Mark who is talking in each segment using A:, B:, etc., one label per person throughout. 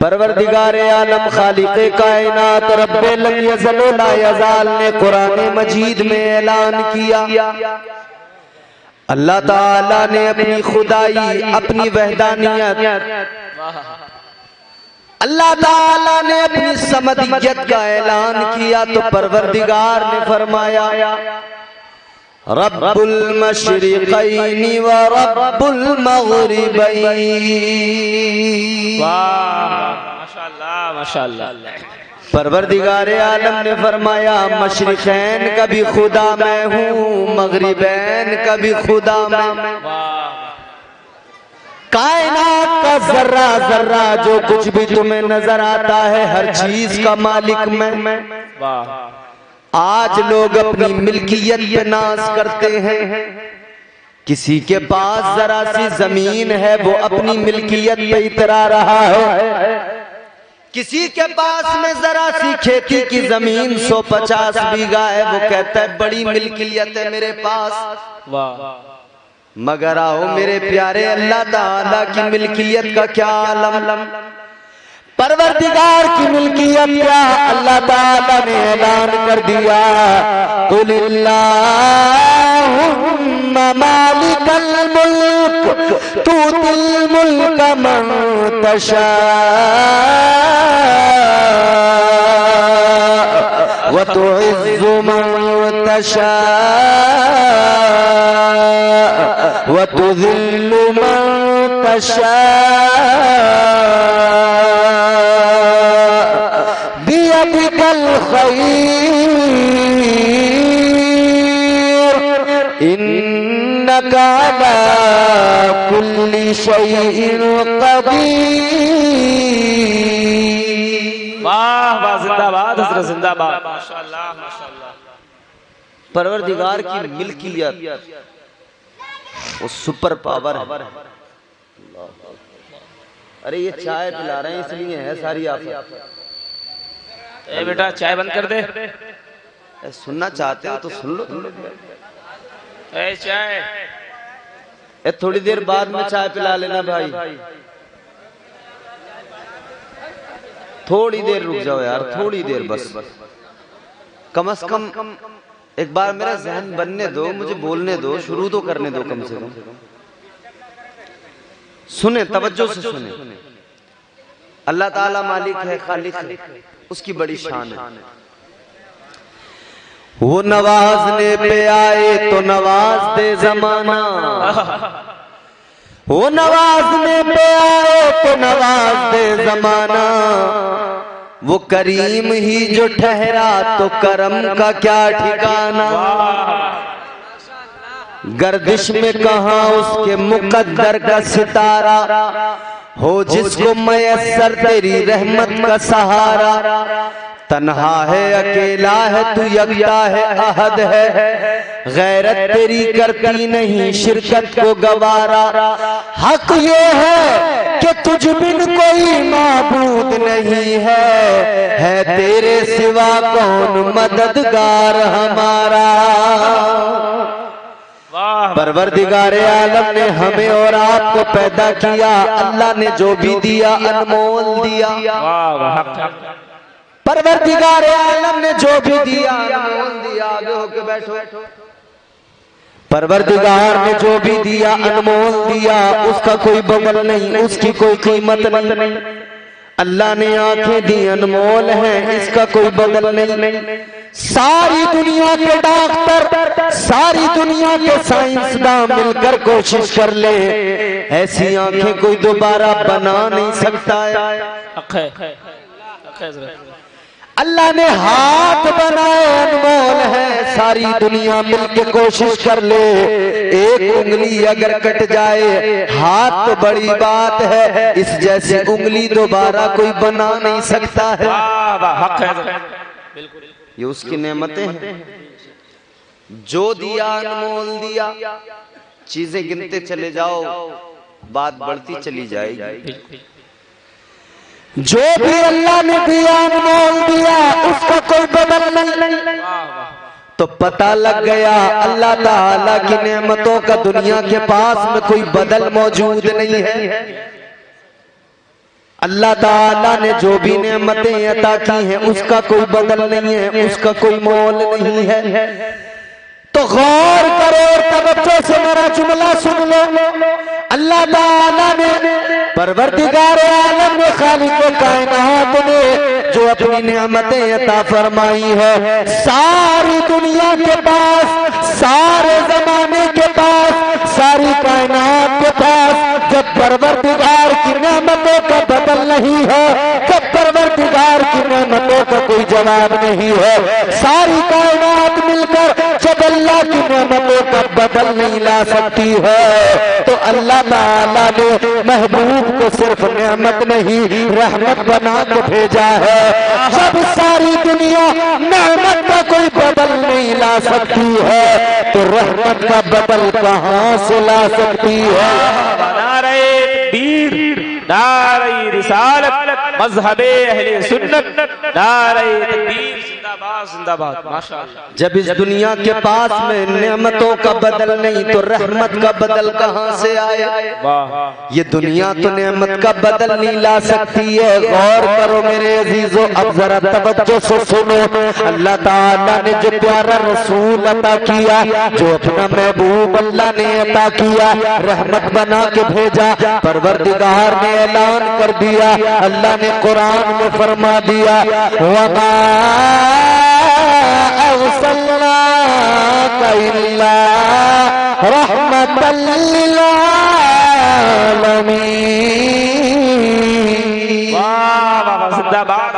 A: परवरदिगारे आलम खालिक़े कायनात रब्बे लम यज़ल व ला यज़ाल ने कुरान मजीद में ऐलान किया, अल्लाह ताला ने अपनी खुदाई, अपनी वहदानियत, अल्लाह ताला ने अपनी समदियत का ऐलान किया तो परवरदिगार ने फरमाया रब्बुल मशरिक़ैनि व रब्बुल मग़रिबैनि।
B: माशाअल्लाह माशाअल्लाह।
A: परवरदिगारे आलम ने फरमाया मशरिक़ैन का भी खुदा मैं हूँ, मग़रिबैन का भी खुदा मैं। कायनात का जर्रा जर्रा जो कुछ भी तुम्हें नजर आता है हर चीज का मालिक मैं। आज लोग अपनी मिल्कियत पे नाज करते हैं, किसी के पास जरा सी जमीन है वो अपनी मिल्कियत पे इतरा रहा है, किसी के पास में जरा सी खेती की जमीन 150 बीघा है वो कहता है बड़ी मिल्कियत है मेरे पास। मगर आओ मेरे प्यारे अल्लाह ताला की मिल्कियत का क्या आलम, परवरदिगार की मिल्कियत क्या अल्लाह ताला ने ऐलान कर दिया कुलिल्लाहुम्मा मालिकल मुल्क तूतिल मुल्क मन तशा व तुइज़्ज़ु मन तशा व तुज़िल्लु मन तशा बियदिकल खैर इन्नका अला कुल्ली शैइन क़दीर।
B: वाह वाह, जिंदाबाद हज़रत जिंदाबाद। माशाअल्लाह माशाअल्लाह।
A: परवरदिगार की मिल्कियत वो सुपर पावर है। अरे ये चाय पिला रहे हैं इसलिए है सारी आप।
B: ए बेटा चाय बंद कर दे।
A: सुनना चाहते हो तो सुन लो।
B: ए चाय
A: थोड़ी देर बाद में चाय पिला लेना भाई, थोड़ी देर रुक जाओ यार, थोड़ी देर बस, कम से कम एक बार मेरा जहन बनने दो, मुझे बोलने दो, शुरू तो करने दो कम से कम। सुने, तवज्जो से सुने। अल्लाह ताला मालिक है, खालिक है, उसकी बड़ी शान है। वो नवाजने पे आए तो नवाज दे जमाना, वो नवाजने पे आए तो नवाज दे जमाना, वो करीम ही जो ठहरा तो करम का क्या ठिकाना। गर्दिश में कहाँ उसके मुकद्दर का सितारा, हो जिसको मयस्सर तेरी रहमत का सहारा। तन्हा है अकेला है तू यकता है अहद है, गैरत तेरी करती नहीं शिरकत को गवारा। हक ये है कि तुझ बिन कोई माबूद नहीं है तेरे सिवा कौन मददगार हमारा। परवरदिगारे आलम ने हमें और आपको पैदा किया, अल्लाह ने जो भी दिया अनमोल दिया। परवरदिगारे आलम ने जो भी दिया अनमोल दिया। आगे होके बैठो। परवरदिगार ने जो भी दिया अनमोल दिया, उसका कोई बदल नहीं, उसकी कोई कीमत नहीं। अल्लाह ने आंखें दी अनमोल है, इसका कोई बदल नहीं। सारी दुनिया के डॉक्टर, सारी दुनिया के साइंसदान मिलकर कोशिश कर ले, ऐसी आंखें कोई दोबारा बना नहीं सकता है। अल्लाह ने हाथ बनाए अनमोल है, सारी दुनिया मिलकर कोशिश कर ले, एक उंगली अगर कट जाए हाथ तो बड़ी बात है, इस जैसी उंगली दोबारा कोई बना नहीं सकता है। ये उसकी नेमतें हैं, जो दिया अनमोल दिया। चीजें गिनते चले जाओ, बात बढ़ती चली जाएगी। जो भी अल्लाह ने दिया अनमोल दिया, उसका कोई बदल नहीं। तो पता लग गया अल्लाह ताला की नेमतों का दुनिया के पास में कोई बदल मौजूद नहीं है। अल्लाह ताला ने जो भी नेमतें अता की हैं उसका कोई बदल नहीं है, उसका कोई मोल नहीं है। तो गौर करो और तवज्जो से मेरा जुमला सुन लो। अल्लाह ताला ने परवरदिगार आलम ने खालिक कायनात ने जो अपनी नेमतें अता फरमाई है, सारी दुनिया के पास, सारे जमाने के पास, सारी कायनात के पास जब परवरदिगार की नेमतों का बदल नहीं है, जब परवरदिगार की नेमतों का कोई जवाब नहीं है, सारी कायनात मिलकर जब अल्लाह की नेमतों का बदल नहीं ला सकती है, तो अल्लाह ताला ने महबूब को सिर्फ नेमत नहीं रहमत बना के भेजा है। जब सारी दुनिया नेमत का कोई बदल नहीं ला सकती है, तो रहमत का बदल कहां से ला सकती है?
B: नारे रिसालत मज़हबे अहले सुन्नत, नारे तकबीर, जिंदाबाद जिंदाबाद। माशाअल्लाह।
A: जब इस दुनिया के पास में नेमतों का बदल नहीं तो रहमत का बदल कहां से आए? ये दुनिया तो नेमत का बदल नहीं ला सकती है। गौर करो मेरे अजीजों, अब जरा तवज्जो से सुनो। अल्लाह ताला ने जो प्यारा रसूल अता किया, जो अपना महबूब अल्लाह ने अता किया, रहमत बना के भेजा, परवरदिगार ने ऐलान कर दिया, अल्लाह ने कुरान में फरमा दिया, वमा अर्सलनाका इल्ला रहमतल लिल आलमीन।
B: वाह वाह जिंदाबाद।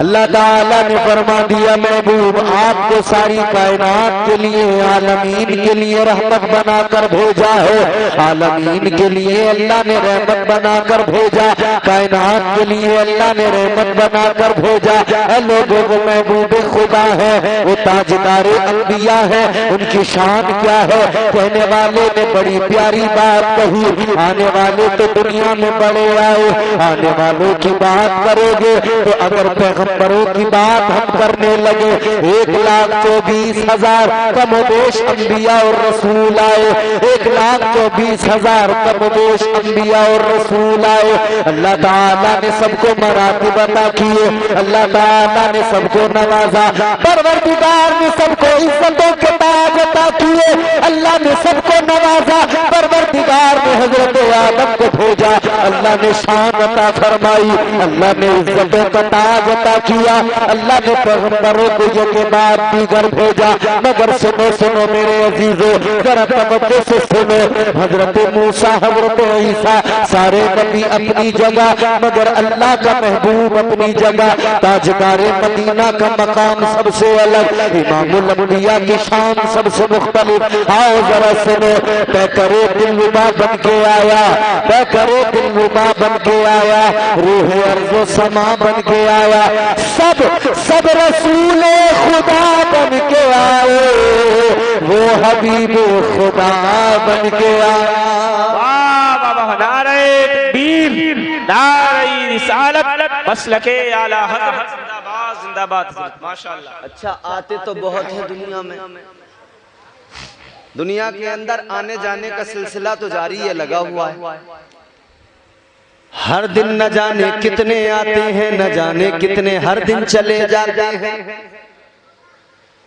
A: अल्लाह ताला ने फरमा दिया, महबूब आपको सारी कायनात के लिए, आलमीन के लिए रहमत बनाकर भेजा है। आलमीन के लिए अल्लाह ने रहमत बनाकर भेजा, कायनात के लिए अल्लाह ने रहमत बनाकर भेजा। लोगों को महबूब खुदा है, वो ताजदारे अंबिया है, उनकी शान क्या है? कहने वाले ने बड़ी प्यारी बात कही, आने वाले तो दुनिया में बड़े आए, आने वालों की बात करोगे तो अगर पैगंबरों की बात हम करने लगे, 1,24,000 कमोबेश अंबिया और रसूल आए, 1,24,000 कमोबेश अंबिया और रसूल आए। अल्लाह ताला ने सबको मरातिब अता किए, अल्लाह ताला ने सबको नवाजा, परवरदिगार ने सबको इज्जतों के ताज अता किए, अल्लाह ने सबको नवाजा, परवरदिगार ने हजरत आदम को भेजा, अल्लाह ने शान अता फरमाई, अल्लाह ने इज्जतों का ताज अता किया, अल्लाह ने पैगंबरों को ये के बाद दीगर भेजा। मगर सुनो सुनो मेरे अजीजों, जरा तवज्जो से सुनो। हजरत मूसा, हजरत ईसा, सारे नबी अपनी जगह, मगर अल्लाह का महबूब अपनी जगह, ताजदारे मदीना का मकाम सबसे अलग, इमामुल अंबिया की शान सबसे मुख्तलिफ। आओ जरा सुनो। तय करे दिलरुबा बन के आया, तय करे दिलरुबा बन के आया, रूह अर्ज़ो समा बन के आया, सब सब रसूल खुदा बन के आए, वो हबीब खुदा बन के आया।
B: वाह वाह वाह। नारे तकबीर, नारे रिसालत, मसलके आला हज़रत, जिंदाबाद जिंदाबाद। माशाअल्लाह।
A: अच्छा, आते तो बहुत है दुनिया में, दुनिया के अंदर आने जाने का सिलसिला तो जारी है, लगा हुआ है। हर दिन न जाने कितने आते हैं, न जाने कितने हर दिन चले जाते हैं,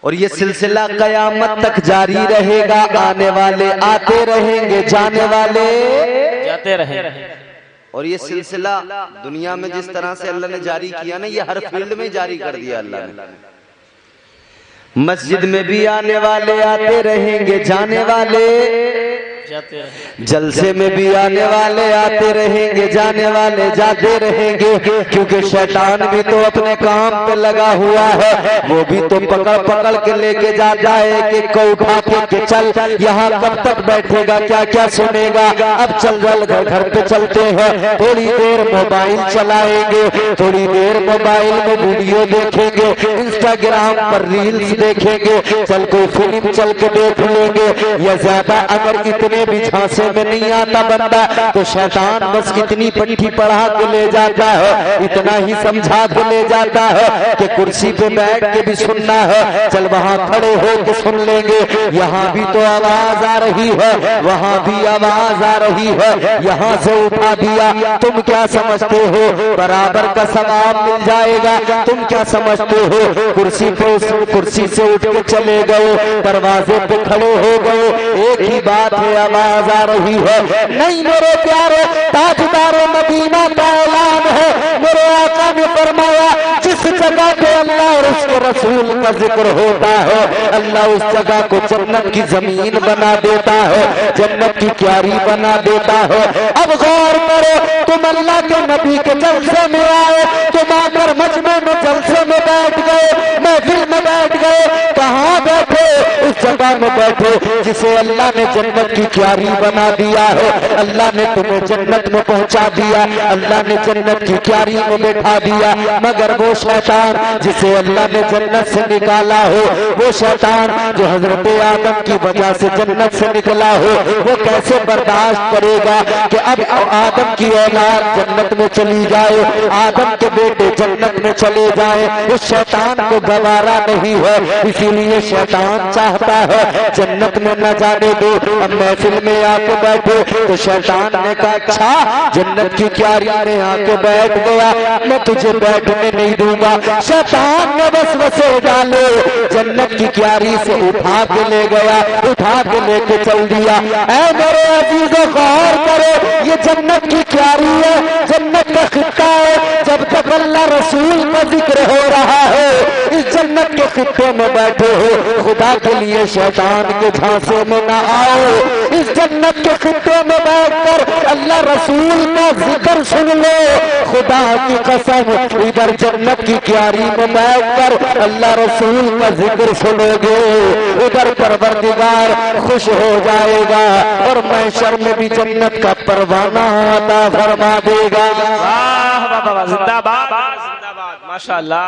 A: और ये सिलसिला कयामत तक जारी रहेगा। आने वाले आते रहेंगे, जाने वाले
B: जाते रहेंगे।
A: और ये सिलसिला दुनिया में जिस तरह से अल्लाह ने जारी किया ना, ये हर फील्ड में जारी कर दिया अल्लाह ने। मस्जिद में भी आने वाले आते रहेंगे, जाने वाले
B: जाते रहेंगे,
A: जलसे में भी आने वाले आते रहेंगे, जाने वाले जाते रहेंगे, क्योंकि शैतान भी तो अपने काम पे लगा हुआ है, वो भी तो पकड़ पकड़ के लेके जाता है कि को उठा के चल, यहाँ कब तक बैठेगा, क्या क्या सुनेगा, अब चल घर पे चलते हैं, थोड़ी देर मोबाइल चलाएंगे, थोड़ी देर मोबाइल में वीडियो देखेंगे, इंस्टाग्राम पर रील्स देखेंगे, चल कोई फिल्म चल के देख लेंगे, या ज्यादा अगर इतने कितने भी झांसे में नहीं आता बंदा, तो शैतान बस इतनी पट्टी पढ़ा के ले जाता है, इतना ही समझा के ले जाता है कि कुर्सी पे बैठ के भी सुनना है, चल वहां खड़े हो के सुन लेंगे, यहाँ भी तो आवाज आ रही है, वहां भी आवाज आ रही है, यहाँ से उठा दिया, तुम क्या समझते हो बराबर का सवाब मिल जाएगा, तुम क्या समझते हो कुर्सी पे, कुर्सी से उठ के चले गए, दरवाजे पे खड़े हो गए, एक ही बात है, आवाज आ रही है। नहीं मेरे प्यारे ताजदारों मदीना का ऐलान है, मेरे आका ने फरमाया जिस जगह पे अल्लाह और उसके रसूल का जिक्र होता है, अल्लाह उस जगह को जन्नत की जमीन बना देता है, जन्नत की क्यारी बना देता है। अब गौर करो, तुम अल्लाह के नबी के जलसे में आए, तुम आकर मजमे में जलसे में बैठ गए, महफिल में बैठ गए, कहाँ बैठे? उस जगह में बैठे जिसे अल्लाह ने जन्नत की क्यारी बना दिया है, अल्लाह ने तुम्हें जन्नत में पहुंचा दिया, अल्लाह ने जन्नत की क्यारी में बैठा दिया। मगर वो शैतान जिसे अल्लाह ने जन्नत से निकाला हो, वो शैतान जो हजरत आदम की वजह से जन्नत से निकला हो, वो कैसे बर्दाश्त करेगा कि अब आदम की औलाद जन्नत में चली जाए, आदम के बेटे जन्नत में चले जाए? उस शैतान को गवारा नहीं है, इसीलिए शैतान चाहता है जन्नत में न जाने दो। अब महफिल में आके बैठे तो शैतान ने कहा अच्छा जन्नत की क्यारी में आके बैठ गया, मैं तुझे बैठने नहीं दूंगा। शैतान ने बस वसे डाले, जन्नत की क्यारी से उठा के ले गया, उठा के लेके चल दिया। ऐ मेरे अजीजों गौर करो, ये जन्नत की क्यारी है, जन्नत का खित्ता है। जब तक अल्लाह रसूल का जिक्र हो रहा है, इस जन्नत के खित्ते में बैठे हो, खुदा के लिए शैतान के झांसे में ना आओ। इस जन्नत के खित्ते में बैठकर अल्लाह रसूल का जिक्र सुन लो, खुदा की कसम इधर जन्नत की क्यारी में बैठकर अल्लाह रसूल का जिक्र सुनोगे, उधर परवरदिगार खुश हो जाएगा और महशर में भी जन्नत का परवाना अता फरमा देगा।
B: वाह जिंदाबाद जिंदाबाद, माशाअल्लाह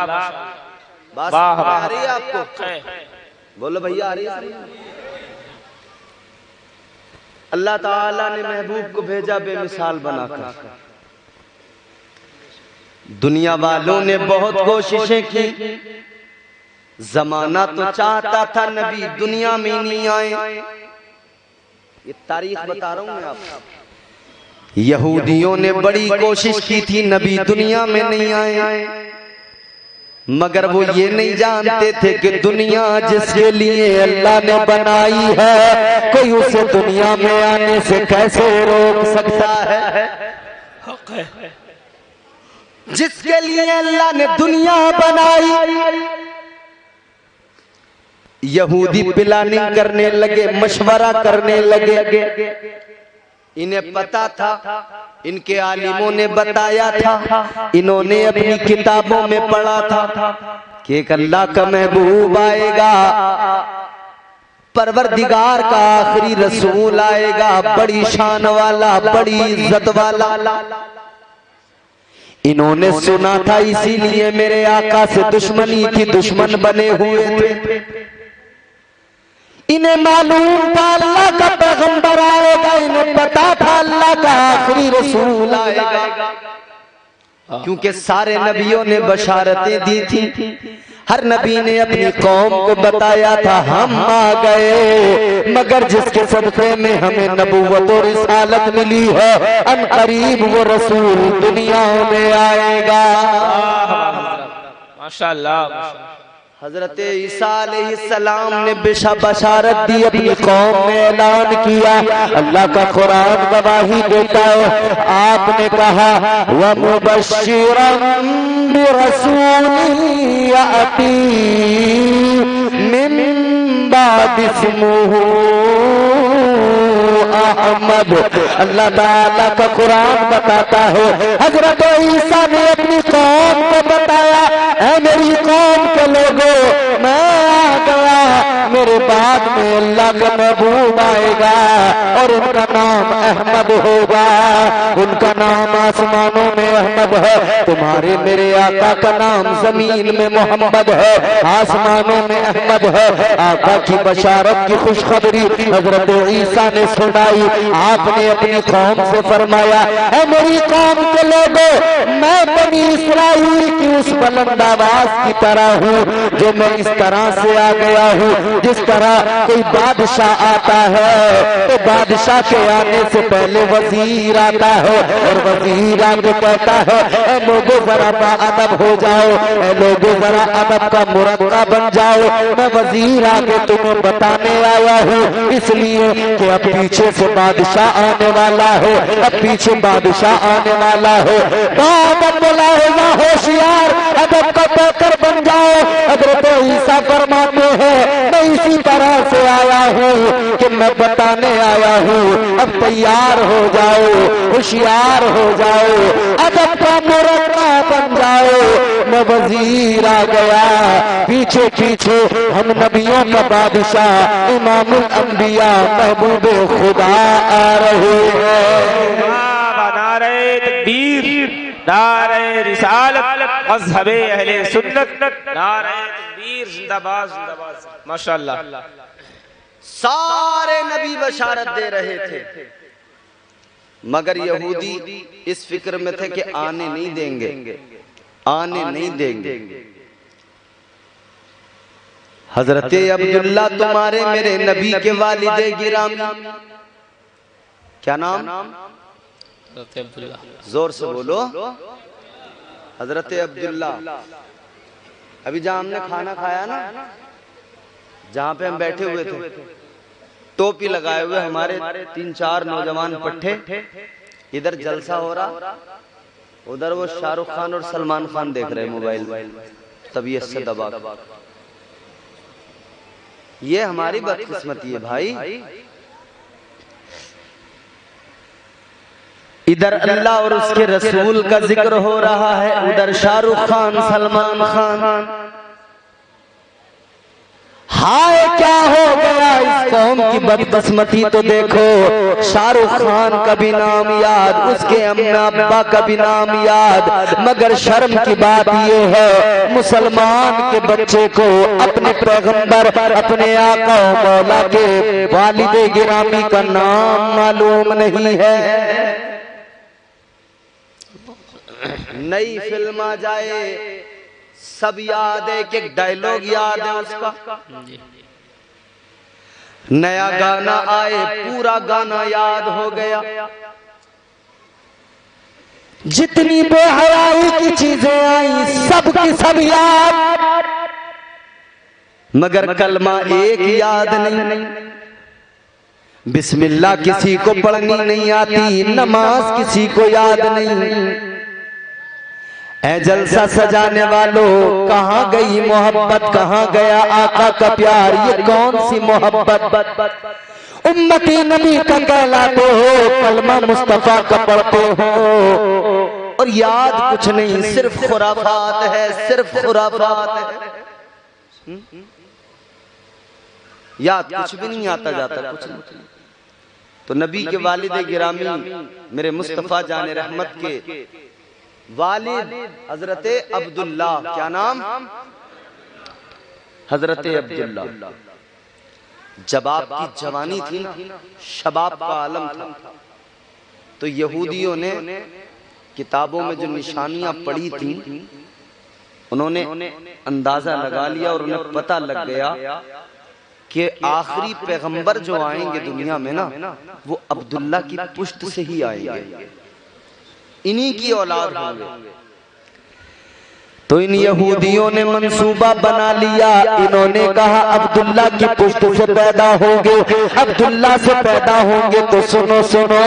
B: वाह।
A: आ रही है आपको? बोलो भैया आ रही है? अल्लाह ताला ने महबूब को भेजा बेमिसाल बनाकर। दुनिया वालों ने बहुत कोशिशें की, जमाना तो चाहता था नबी दुनिया में नहीं आए। ये तारीख बता रहा हूं मैं आपको। यहूदियों ने बड़ी कोशिश की थी नबी दुनिया में नहीं आए, मगर वो ये नहीं जानते थे कि दुनिया जिसके लिए अल्लाह ने बनाई है, कोई उसे दुनिया में आने से कैसे रोक सकता है। जिसके लिए अल्लाह ने दुनिया बनाई, यहूदी प्लानिंग करने लगे, मशवरा करने लगे। इन्हें पता था, इनके आलिमों ने बताया था, इन्होंने अपनी किताबों में पढ़ा था कि एक अल्लाह का महबूब आएगा, परवरदिगार का आखिरी रसूल आएगा, बड़ी शान वाला, बड़ी इज्जत वाला। इन्होंने सुना था, इसीलिए मेरे आका से दुश्मनी थी, दुश्मन बने हुए थे। इन्हें मालूम था अल्लाह का पैगंबर आएगा, इन्हें पता था अल्लाह का आखिरी रसूल आएगा, क्योंकि सारे नबियों ने बशारतें दी थी। हर नबी ने अपनी कौम को बताया था हम आ गए, मगर जिसके सदक़े में हमें नबूवत और रिसालत मिली है, अन करीब वो रसूल दुनिया में आएगा।
B: माशाअल्लाह।
A: हजरत ईसा अलैहिस्सलाम ने बशारत दी, अपनी कौम में ऐलान किया। अल्लाह का कुरान गवाही देता है, आपने कहा व मुबश्शिरन बिरसूलिन याती मिन बाद इस्मुहु अहमद। अल्लाह ताला का कुरान बताता है, हजरत ईसा ने अपनी कौम को बताया, ऐ मेरी कौम के लोगों, मैं आ गया, मेरे बाद में अल्लाह अल्लाह का महबूब आएगा और उनका नाम अहमद होगा। उनका नाम आसमानों में अहमद है, तुम्हारे मेरे आका का नाम जमीन में मोहम्मद है, आसमानों में अहमद है। आका की बशारत की खुशखबरी हजरत ईसा ने सुनाई। आपने अपनी कौम से फरमाया, है मेरी कौम के लोगों, मैं बनी इस्राइल की उस बुलंद आवाज की तरह हूँ जो मैं इस तरह से आ गया हूँ जिस तरह कोई बादशाह आता है तो बादशाह के आने से पहले वजीर आता है और वजीर आके कहता है लोगों जरा बाअदब हो जाओ, लोगों जरा अदब का मुरक्का बन जाओ, मैं वजीर आके तुम्हें बताने आया हूँ इसलिए कि अब पीछे से बादशाह आने वाला हो, अब पीछे बादशाह आने वाला हो। बाअदब बोला होगा होशियार, अदब का पैकर बन जाओ। हजरत ईसा फरमाते हैं मैं इसी तरह से आया हूँ कि मैं बताने आया हूँ, अब तैयार हो जाओ, होशियार हो जाओ, अदब का मुरक्का बन जाओ। मैं वजीर आ गया, पीछे पीछे हम नबियों का बादशाह इमामुल अंबिया महबूब खुदा आ रहे हैं।
B: नारे तकबीर, नारे रिसालत, मज़हबे अहले सुन्नत, नारे तकबीर, जिंदाबाद जिंदाबाद। माशाअल्लाह।
A: सारे नबी बशारत दे रहे थे मगर यहूदी इस फिक्र में थे कि आने नहीं देंगे, आने नहीं देंगे। हजरत अब्दुल्ला तुम्हारे मेरे नबी के वालिदे गिरामी, क्या नाम? जोर से बोलो। हजरत अब्दुल्ला। अभी जहां हमने खाना खाया ना, जहां पे हम बैठे हुए थे, टोपी लगाए हुए हमारे 3-4 नौजवान पट्टे, इधर जलसा हो रहा, उधर वो शाहरुख खान और सलमान खान देख रहे मोबाइल, तबीयत से दबा। ये हमारी बदकिस्मती है भाई। इधर अल्लाह और उसके रसूल का जिक्र हो रहा है, उधर शाहरुख खान सलमान खान। हाय क्या हो गया इस कौम की बदकिस्मती। तो देखो शाहरुख खान का भी नाम याद, उसके अम्मा अब्बा का भी नाम याद, मगर शर्म की बात ये है मुसलमान के बच्चे को अपने पैगंबर अपने आका मौला के वालिदे गिरामी का नाम मालूम नहीं है। नई फिल्म आ जाए सब याद है, कि डायलॉग याद है उसका, नया गाना आए पूरा गाना याद हो गया। जितनी बेहयाई की चीजें आई सब की सब याद, मगर कलमा एक याद नहीं। बिस्मिल्लाह किसी को पढ़नी नहीं आती, नमाज किसी को याद नहीं। ऐ जलसा सजाने वालों कहाँ गई मोहब्बत, कहाँ गया आका का प्यार, ये कौन सी मोहब्बत। उम्मती नबी का कहलाते हो, कलमा मुस्तफा का पढ़ते हो और याद कुछ नहीं, सिर्फ खुराफात है, सिर्फ खुराफात है। याद कुछ भी नहीं आता जाता कुछ नहीं। तो नबी के वालिद गिरामी मेरे मुस्तफा जाने रहमत के वालिद हजरत अब्दुल्ला, क्या नाम? हजरत अब्दुल्ला। जब आपकी जवानी थी ना, शबाब का आलम था, तो यहूदियों ने किताबों में जो निशानियां पड़ी थी उन्होंने अंदाजा लगा लिया और उन्हें पता लग गया कि आखिरी पैगंबर जो आएंगे दुनिया में ना, वो अब्दुल्ला की पुश्त से ही आएंगे, इन्हीं की औलाद होंगे। तो इन यहूदियों ने मंसूबा बना लिया, इन्होंने कहा अब्दुल्ला की पुश्त से पैदा होंगे, अब्दुल्ला से पैदा होंगे तो सुनो सुनो,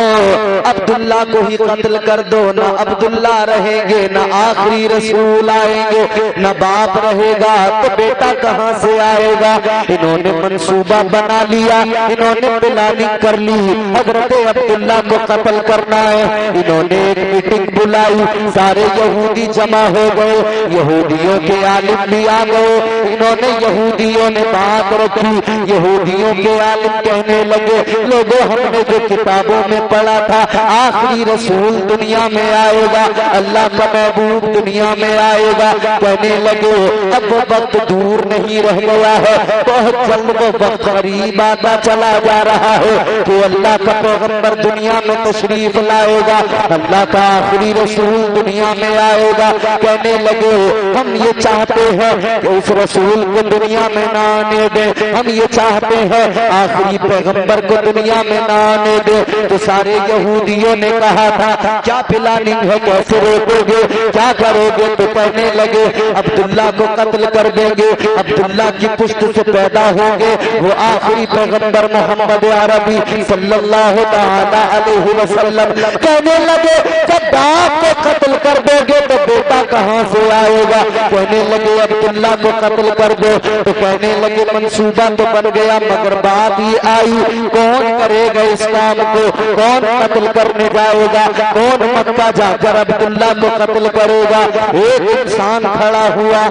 A: अब्दुल्ला को ही कत्ल कर दो, ना अब्दुल्ला रहेंगे, ना आखिरी रसूल आएंगे, ना बाप रहेगा, तो बेटा कहाँ से आएगा। इन्होंने मंसूबा बना लिया, इन्होंने प्लानिंग कर ली, हजरत अब्दुल्ला को कत्ल करना है। इन्होंने एक मीटिंग बुलाई, सारे यहूदी जमा हो गए,
C: यहूदियों के आलिम भी आ गए। इन्होंने यहूदियों ने बात रखी, यहूदियों के आलिम कहने लगे, लोगों हमने जो किताबों में पढ़ा था आखिरी रसूल दुनिया में आएगा, अल्लाह का महबूब दुनिया में आएगा। कहने लगे अब वो वक्त दूर नहीं रह गया है, बहुत जल्द वो वक्त करीब आता चला जा रहा है कि अल्लाह का पैगंबर दुनिया में तशरीफ लाएगा, अल्लाह का आखिरी रसूल दुनिया में आएगा। कहने लगे हम ये चाहते हैं कि उस रसूल को दुनिया में ना आने दे, हम ये चाहते हैं आखिरी पैगंबर को दुनिया में ना आने दे। तो सारे यहूदियों ने कहा था क्या प्लानिंग है, कैसे रोकोगे, क्या करोगे? तो कहने लगे अब्दुल्ला को कत्ल कर देंगे, अब्दुल्ला की पुष्ट से पैदा होंगे वो आखिरी पैगंबर मोहम्मद अरबी सल्लल्लाहु ताला अलैहि वसल्लम। कहने लगे जब बाप को कत्ल कर दोगे तो बेटा कहाँ से आएगा? कहने लगे अब्दुल्ला को कत्ल कर दो। तो कहने लगे मंसूबा तो बन गया, मगर बात ये आई कौन करेगा इस काम को, कौन कत्ल करने जाएगा, कौन मक्का जाकर अब्दुल्ला को कत्ल करेगा? एक इंसान खड़ा हुआ,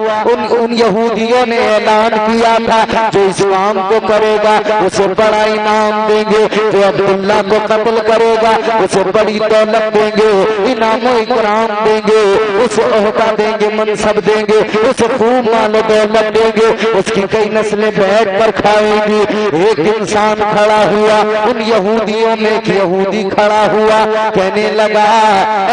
C: उन यहूदियों ने ऐलान किया था जो इस काम को करेगा उसे बड़ा इनाम देंगे, जो अब्दुल्ला को कत्ल करेगा उसे बड़ी दौलत देंगे, इनाम इकराम देंगे, उसे ओहदा देंगे, मनसब देंगे, उसे खूब माल दौलत देंगे, उसकी कई नस्लें बैठ कर खाएंगी। एक इंसान खड़ा हुआ, उन यहूदियों में एक यहूदी खड़ा हुआ, कहने लगा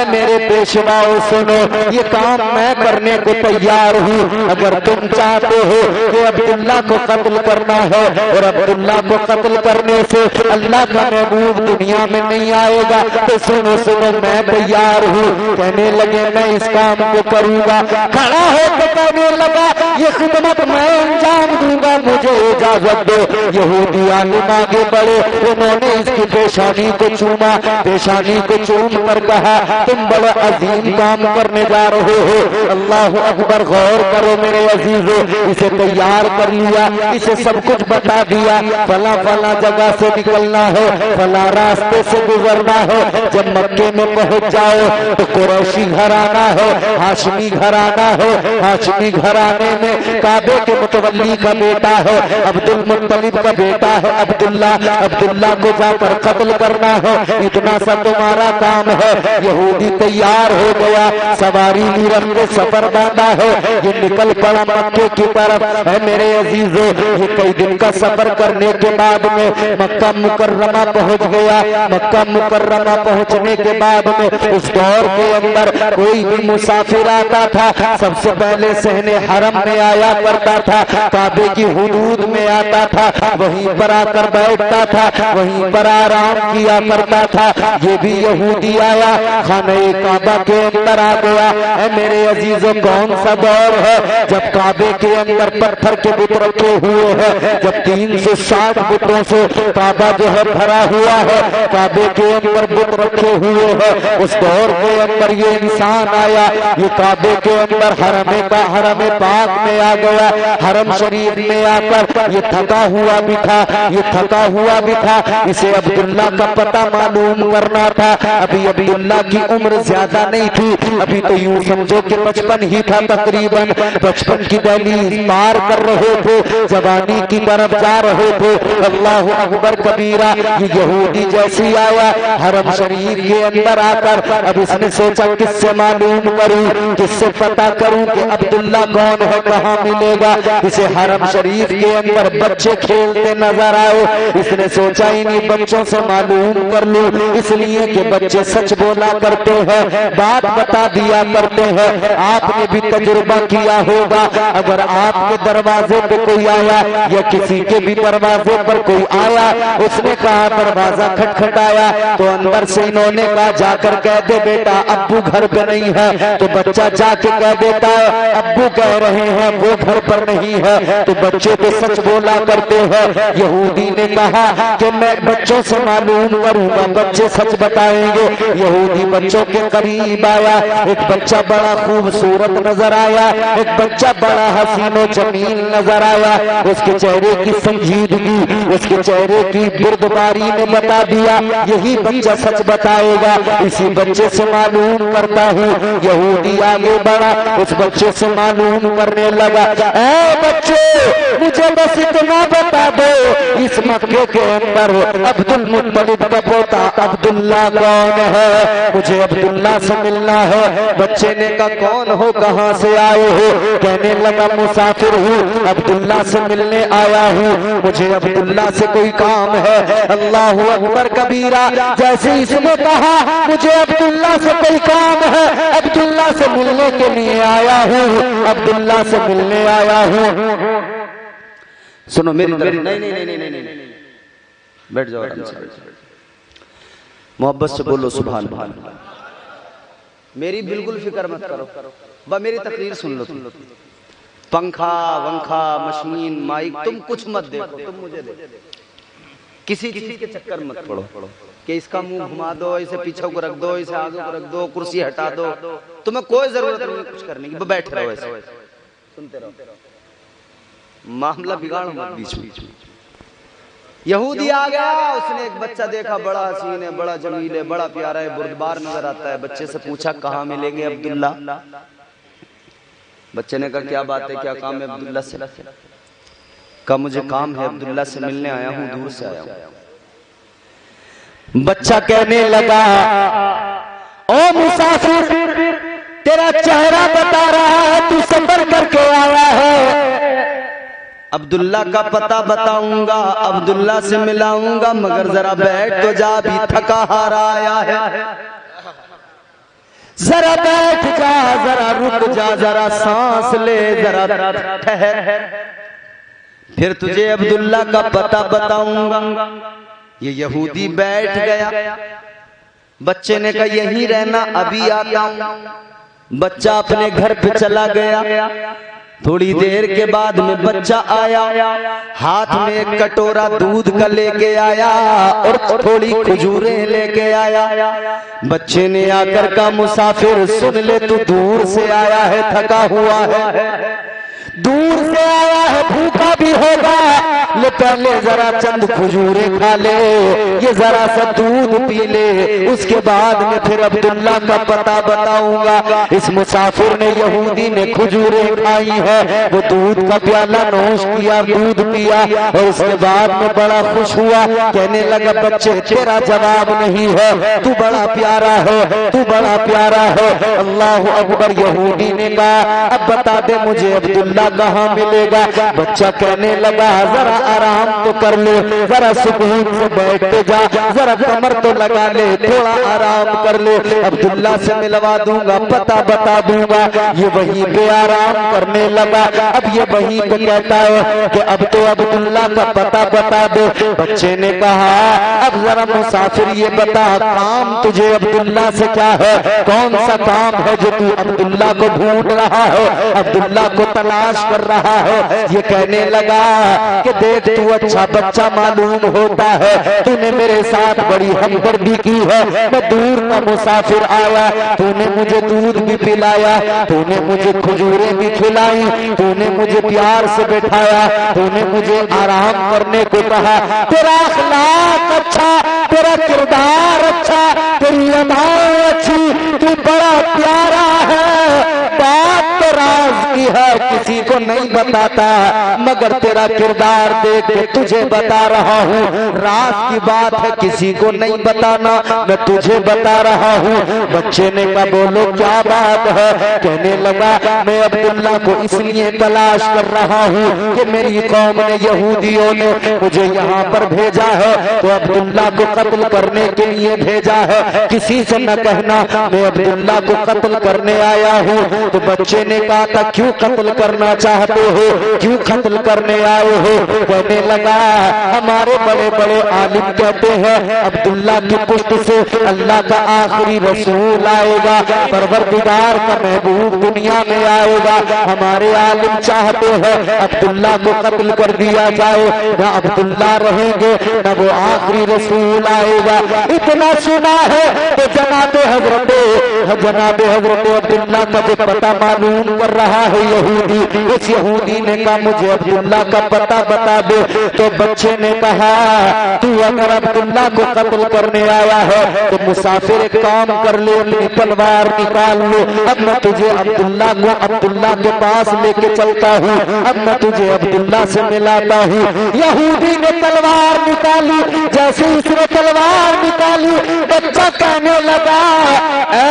C: मेरे पेशवाओं सुनो, ये काम मैं करने को तैयार हूँ, अगर तुम चाहते हो कि अब्दुल्ला को कत्ल करना है और अब्दुल्ला को कत्ल करने से अल्लाह का महबूब दुनिया में नहीं आएगा तो सुनो सुनो मैं तैयार हूँ। कहने लगे मैं इस काम को करूँगा। खड़ा हो तो कहने लगा ये खिदमत मैं अंजाम दूंगा, मुझे इजाजत दो। यहूदी आलिम आगे बढ़े, उन्होंने इसकी पेशानी को चूमा, पेशानी को चूम कर कहा तुम बड़ा अजीम काम करने जा रहे हो। अल्लाह अकबर, गौर करो मेरे अजीजों, इसे तैयार कर लिया, इसे सब कुछ बता दिया, फला फला जगह से निकलना है, फला रास्ते से गुजरना है, जब मक्के में पहुंच जाओ तो कुरैशी घराना है, हाशमी घराना है, हाशमी घराने में काबे के मुतवल्ली का बेटा है, अब्दुल मुत्तलिब का बेटा है अब्दुल्ला, अब्दुल्ला को जाकर कत्ल करना है, इतना सा तुम्हारा काम है। यहूदी तैयार हो गया, सवारी नीरम के सफर बांधा है, ये निकल पड़ा मक्के की तरफ। है मेरे अजीजों, ये कई दिन का सफर करने के बाद में मक्का मुकर्रमा पहुंच गया। मक्का मुकर्रमा पहुंचने के बाद में उस दौर के अंदर कोई भी मुसाफिर आता था सबसे पहले सहने हरम में आया करता था, काबे की हुदूद में आता था, वहीं पर आकर बैठता था, वहीं पर आराम किया करता था। ये भी यहूदी आया, खाने काबा के अंदर आ गया। है मेरे अजीजों, कौन सा दौर है जब काबे के अंदर पत्थर के बुत रखे हुए हैं, जब 360 बुतों से काबा जो है भरा हुआ है, काबे के अंदर बुत रखे हुए हैं। उस दौर के अंदर ये इंसान आया, ये काबे के अंदर हरम पाक में आ गया। हरम शरीफ में आकर ये थका हुआ भी था, ये थका हुआ भी था। इसे अब्दुल्ला का पता मालूम करना था। अभी अब्दुल्ला की उम्र ज्यादा नहीं थी, अभी तो यूं समझो कि 55 ही था तकरीबन, 55 की दहलीज पार कर रहे थे, जवानी की तरफ जा रहे थे। अल्लाह अकबर कबीरा। ये यहूदी जैसी आया हरम शरीफ के अंदर आकर, अब इसने सोचा किससे मालूम करूं, किससे पता करूं कि अब्दुल्ला कौन है, कहाँ मिलेगा। इसे हरम शरीफ के अंदर बच्चे खेलते नजर आए, इसने सोचा इन्हीं बच्चों से मालूम कर लूं, इसलिए कि बच्चे सच बोला करते हैं, बात बता दिया करते हैं। आपने भी तजुर्बा किया होगा, अगर आपके दरवाजे पे कोई आया या किसी के भी दरवाजे पर कोई आया, उसने कहा दरवाजा खटखटाया तो अंदर से इन्होंने कहा जाकर कह दे बेटा अब्बू घर पे नहीं है, तो बच्चा जाके कह देता है अब्बू कह रहे हैं वो घर पर नहीं है, तो बच्चे तो सच बोला करते हैं। यहूदी ने कहा कि मैं बच्चों से मालूम करूंगा, बच्चे सच बताएंगे। यहूदी बच्चों के करीब आया, एक बच्चा बड़ा खूबसूरत नजर आया, एक बच्चा बड़ा हसीनो जमील नजर आया। उसके चेहरे की संजीदगी, उसके चेहरे की बुर्दबारी ने बता दिया यही बच्चा सच बताएगा। इसी बच्चे से मालूम करता हूँ। यहूदी यहूदी आगे बढ़ा, उस बच्चे से मालूम करने लगा, ऐ बच्चे मुझे बस इतना बता दो, इस मक्के के अंदर अब्दुल मुत्तलिब का पोता अब्दुल्ला कौन है? मुझे अब्दुल्ला से मिलना है। बच्चे ने कहा कौन हो, कहाँ से आए हो? कहने लगा मुसाफिर हूँ, अब्दुल्ला से मिलने आया हूँ, मुझे अब्दुल्ला से कोई काम है। अल्लाह अकबर कबीरा, जैसे इसने कहा मुझे अब्दुल्ला से कोई काम है, अब्दुल्ला से मिलने के लिए आया हूँ, अब्दुल्ला से मिलने आया हूँ।
A: सुनो मेरी तरफ, नहीं, बैठ जाओ, मोहब्बत से बोलो सुभान अल्लाह। मेरी बिल्कुल फिक्र मत करो, बस मेरी तकरीर सुन लो। पंखा वंखा मशीन माइक तुम कुछ मत देखो, तुम मुझे देखो, किसी चीज के चक्कर मत पड़ो कि इसका मुंह घुमा दो, इसे पीछे को रख दो, इसे आगे को रख दो, कुर्सी हटा दो, तुम्हें कोई जरूरत नहीं कुछ करने की, बैठे रहो ऐसे, सुनते रहो, मामला बिगाड़ो मत बीच में। यहूदी आ गया, उसने एक बच्चा देखा, बड़ा हसीन है, बड़ा जमील है, बड़ा प्यारा है, बुर्दबार नजर आता है। बच्चे से पूछा कहाँ मिलेंगे अब्दुल्ला? बच्चे ने कहा क्या बात है, क्या काम है अब्दुल्ला से? कहा मुझे काम है, अब्दुल्ला से मिलने आया हूँ, दूर से आया हूँ।
C: बच्चा कहने लगा, ओ मुसाफिर, तेरा चेहरा बता रहा है तू सफर करके आया है।
A: अब्दुल्ला का पता बताऊंगा, अब्दुल्ला से मिलाऊंगा, मगर जरा बैठ तो जा, भी थका हारा आया है।
C: जरा बैठ जा, जरा रुक जा, जरा सांस ले, जरा ठहर,
A: फिर तुझे अब्दुल्ला का पता बताऊंगा। ये यहूदी बैठ गया। बच्चे ने कहा यहीं रहना, अभी आता हूं। बच्चा अपने घर पे चला गया। थोड़ी देर के बाद में बच्चा आया, हाथ में एक कटोरा दूध का लेके आया और थोड़ी खजूरें लेके आया। बच्चे ने आकर कहा मुसाफिर सुन ले, तू दूर से आया है, थका हुआ है, दूर से आया है, भूखा भी होगा, ले पहले जरा चंद खजूरें खा ले, ये जरा सा दूध पी ले, उसके बाद में फिर अब्दुल्ला का पता बताऊंगा। इस मुसाफिर ने, यहूदी ने खजूरें खाई है, वो दूध का प्याला नोश किया, दूध पिया और उसके बाद में बड़ा खुश हुआ। कहने लगा बच्चे तेरा जवाब नहीं है, तू बड़ा प्यारा है, तू बड़ा प्यारा है। अल्लाह अकबर। यहूदी ने कहा अब बता दे मुझे अब्दुल्ला कहाँ मिलेगा? बच्चा कहने लगा जरा आराम तो कर ले, जरा सुकून से बैठते जा, जरा कमर तो लगा ले, थोड़ा आराम कर ले, अब्दुल्ला से मिलवा दूंगा, पता बता दूंगा। ये वहीं पे आराम करने लगा। अब ये वहीं पे कहता है कि अब तो अब्दुल्ला का पता बता दो। बच्चे ने कहा अब जरा मुसाफिर ये बता, काम तुझे अब्दुल्ला से क्या है? कौन सा काम है जो तू अब्दुल्ला को ढूंढ रहा है, अब्दुल्ला को तलाश कर रहा है? ये कहने लगा कि देख तू अच्छा बच्चा मालूम होता है, तूने मेरे साथ बड़ी हमदर्दी की है, मैं दूर का मुसाफिर आया, तूने मुझे दूध भी पिलाया, तूने मुझे खजूरें भी खिलाई, तूने मुझे प्यार से बैठाया, तूने मुझे आराम करने को कहा। तेरा अखलाक अच्छा, तेरा किरदार अच्छा, तेरी अदाएं अच्छी, तू बड़ा प्यारा है। बात तो राज की है, किसी को नहीं बताता, मगर तेरा किरदार देख के तुझे बता रहा हूँ। राज की बात है, किसी को नहीं बताना, मैं तुझे बता रहा हूँ। बच्चे ने कहा बोलो क्या बात है? कहने लगा मैं अब्दुल्ला को इसलिए तलाश कर रहा हूँ कि मेरी कौम ने, यहूदियों ने मुझे यहाँ पर भेजा है, तो अब्दुल्ला को कत्ल करने के लिए भेजा है। किसी से न कहना मैं अब्दुल्ला को कत्ल करने आया हूँ। तो बच्चे ने कहा था क्यों कत्ल करना चाहते हो, क्यों कत्ल करने आए हो? कहने लगा हमारे बड़े बड़े आलिम कहते हैं अब्दुल्ला की पुष्ट से अल्लाह का आखिरी रसूल आएगा, परवरदिगार का महबूब दुनिया में आएगा। हमारे आलिम चाहते हैं अब्दुल्ला को कत्ल कर दिया जाए, न अब्दुल्ला रहेंगे न वो आखिरी रसूल आएगा। इतना सुना है तो जनाब हजरत
C: जनाब हजरत अब्दुल्ला का जो पता मालूम कर रहा है यहूदी, उस यहूदी ने कहा मुझे अब्दुल्ला का पता बता दे। तो बच्चे ने कहा तू अगर अब्दुल्ला को कत्ल करने आया है तो मुसाफिर एक काम कर ले, अपनी तलवार निकाल लो, अब मैं तुझे अब्दुल्ला के पास लेके चलता हूँ, अब मैं तुझे अब्दुल्ला से मिलाता हूँ। यहूदी ने तलवार निकाली, जैसे उसने तलवार निकाली बच्चा कहने लगा ऐ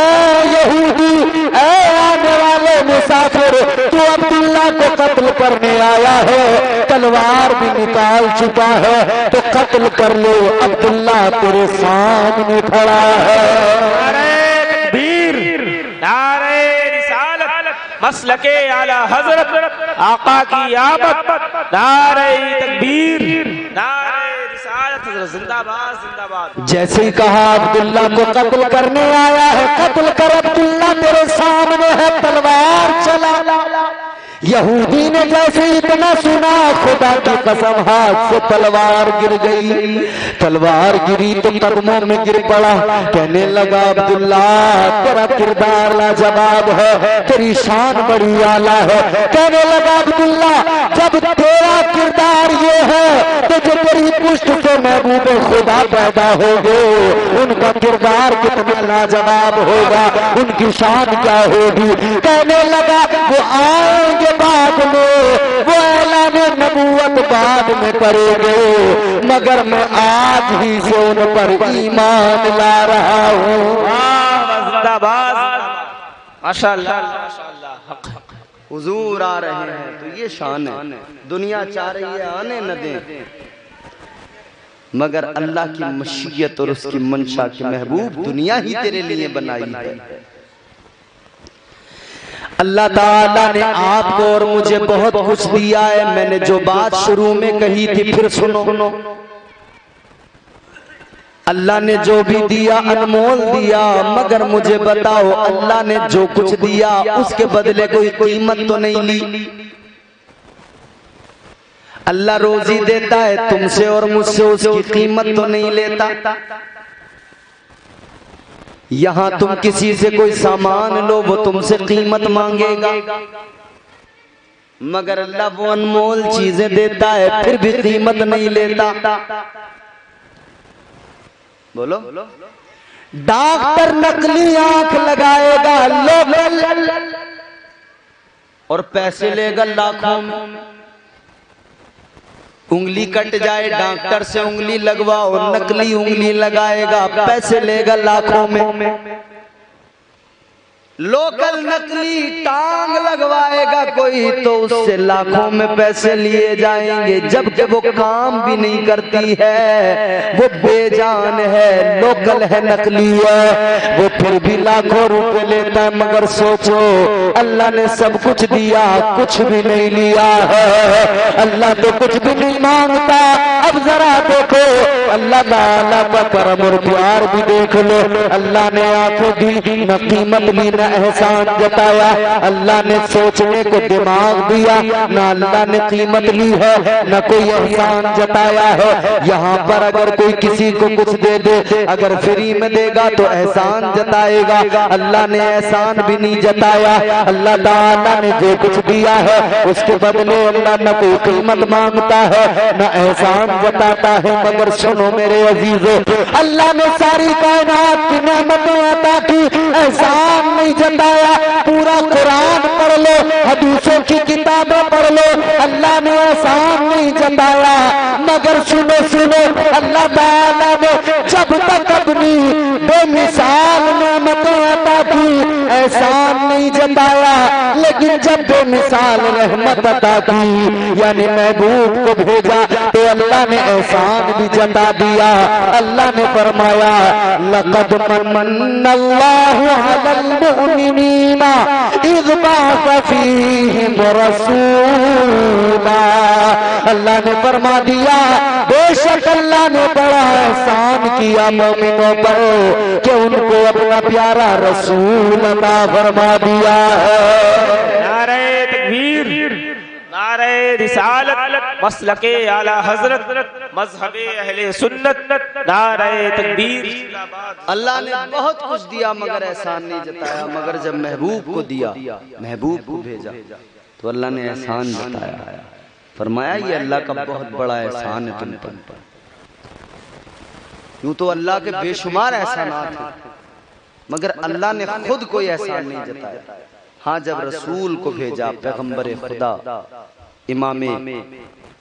C: यहूदी, ऐ आने वाले मुसाफिर, तू अब्दुल्ला को कत्ल करने आया है, तलवार भी निकाल चुका है, तो कत्ल कर लो, अब्दुल्ला तेरे सामने खड़ा है।
B: मसलके आला हजरत आका की आमद, नारे तकबीर, नारे रिसालत, जिंदाबाद जिंदाबाद।
C: जैसे ही कहा अब्दुल्ला को कत्ल करने आया है, कत्ल कर, अब्दुल्ला तेरे सामने है, तलवार चला। यहूदी ने जैसे इतना सुना खुदा की कसम हाथ से तलवार गिर गई। तलवार गिरी तो कदमों में गिर पड़ा, कहने लगा अब्दुल्ला तेरा किरदार लाजवाब है, तेरी शान बड़ी आला है। कहने लगा अब्दुल्ला जब तेरा किरदार ये है तो जो तेरी पुष्ट से महबूब खुदा पैदा हो गए उनका किरदार कितना लाजवाब होगा, उनकी शान क्या होगी। कहने लगा वो आएंगे बाद में, वो ऐलान नबूवत बाद में करेंगे, मगर मैं आज ही से उन पर ईमान ला रहा हूँ।
B: माशाअल्लाह माशाअल्लाह।
A: हुजूर आ रहे हैं तो ये शान है, दुनिया चाह रही है आने न दें, मगर अल्लाह की मशीयत और उसकी मंशा के महबूब दुनिया ही तेरे लिए बनाई है। अल्लाह ताला ने आपको और मुझे बहुत कुछ दिया है। मैंने जो बात शुरू में कही थी फिर सुनो, अल्लाह ने जो भी दिया अनमोल दिया, मगर मुझे बताओ अल्लाह ने जो कुछ दिया उसके बदले कोई कीमत तो नहीं ली। अल्लाह रोजी देता है तुमसे और मुझसे, उसकी कीमत तो नहीं लेता। यहां तुम किसी से कोई सामान लो वो तुमसे कीमत मांगेगा, मगर अल्लाह वो अनमोल चीजें देता है फिर भी कीमत नहीं लेता। बोलो, डॉक्टर नकली आंख लगाएगा लोकल और पैसे लेगा लाखों में। उंगली कट जाए डॉक्टर से उंगली लगवाओ, नकली उंगली लगाएगा पैसे लेगा लाखों में। लोकल नकली टांग लगवाएगा कोई तो उससे लाखों में पैसे लिए जाएंगे, जबकि वो काम भी नहीं करती है, वो बेजान है, लोकल है, नकली है, वो फिर भी लाखों रुपए लेता है। मगर सोचो अल्लाह ने सब कुछ दिया कुछ भी नहीं लिया है, अल्लाह तो कुछ भी नहीं मांगता। अब जरा देखो अल्लाह ताला का करम और प्यार भी देख लो। अल्लाह ने आंखें दी, न कीमत ली, न एहसान जताया। अल्लाह ने सोचने को दिमाग दिया, न अल्लाह ने कीमत ली है, न कोई एहसान जताया है। यहाँ पर अगर कोई किसी को कुछ दे दे, अगर फ्री में देगा तो एहसान जताएगा, अल्लाह ने एहसान भी नहीं जताया। अल्लाह ताला ने जो कुछ दिया है उसके बदले अल्लाह न कोई कीमत मांगता है न एहसान जताता है। मगर सुनो मेरे अजीजों, अल्लाह ने सारी कायनात की नेमतें अता की, एहसान नहीं जताया। पूरा कुरान पढ़ लो, हदीसों की किताबें पढ़ लो, अल्लाह ने एहसान नहीं जताया। मगर सुनो सुनो, अल्लाह ताला ने जब तक अपनी बेमिसाल नेमतें अता की एहसान नहीं जताया, लेकिन जब बेमिसाल रहमत अता की यानी महबूब को भेजा तो अल्लाह ने एहसान भी जता दिया। अल्लाह ने फरमाया लक़द मन्नल्लाहु अलल मुमिनीना इज़ बअस फ़ीहिम रसूला। अल्लाह ने फरमा दिया बेशक अल्लाह ने बड़ा एहसान किया मोमिनों पर कि उनको अपना प्यारा रसूल अता फरमा दिया है।
B: नारे तकबीर, नारे रिसालत मसलके आला हजरत मजहबे अहले सुन्नत नारे तकबीर।
A: अल्लाह ने बहुत कुछ दिया मगर एहसान नहीं जताया, मगर जब महबूब को दिया, महबूब को भेजा तो अल्लाह ने एहसान जताया। फरमाया ये अल्लाह का बहुत बड़ा एहसान है तुम पर। यूं तो अल्लाह के बेशुमार एहसानात हैं, मगर अल्लाह ने खुद कोई एहसान नहीं जताया। हाँ, जब रसूल को भेजा, पैगंबर खुदा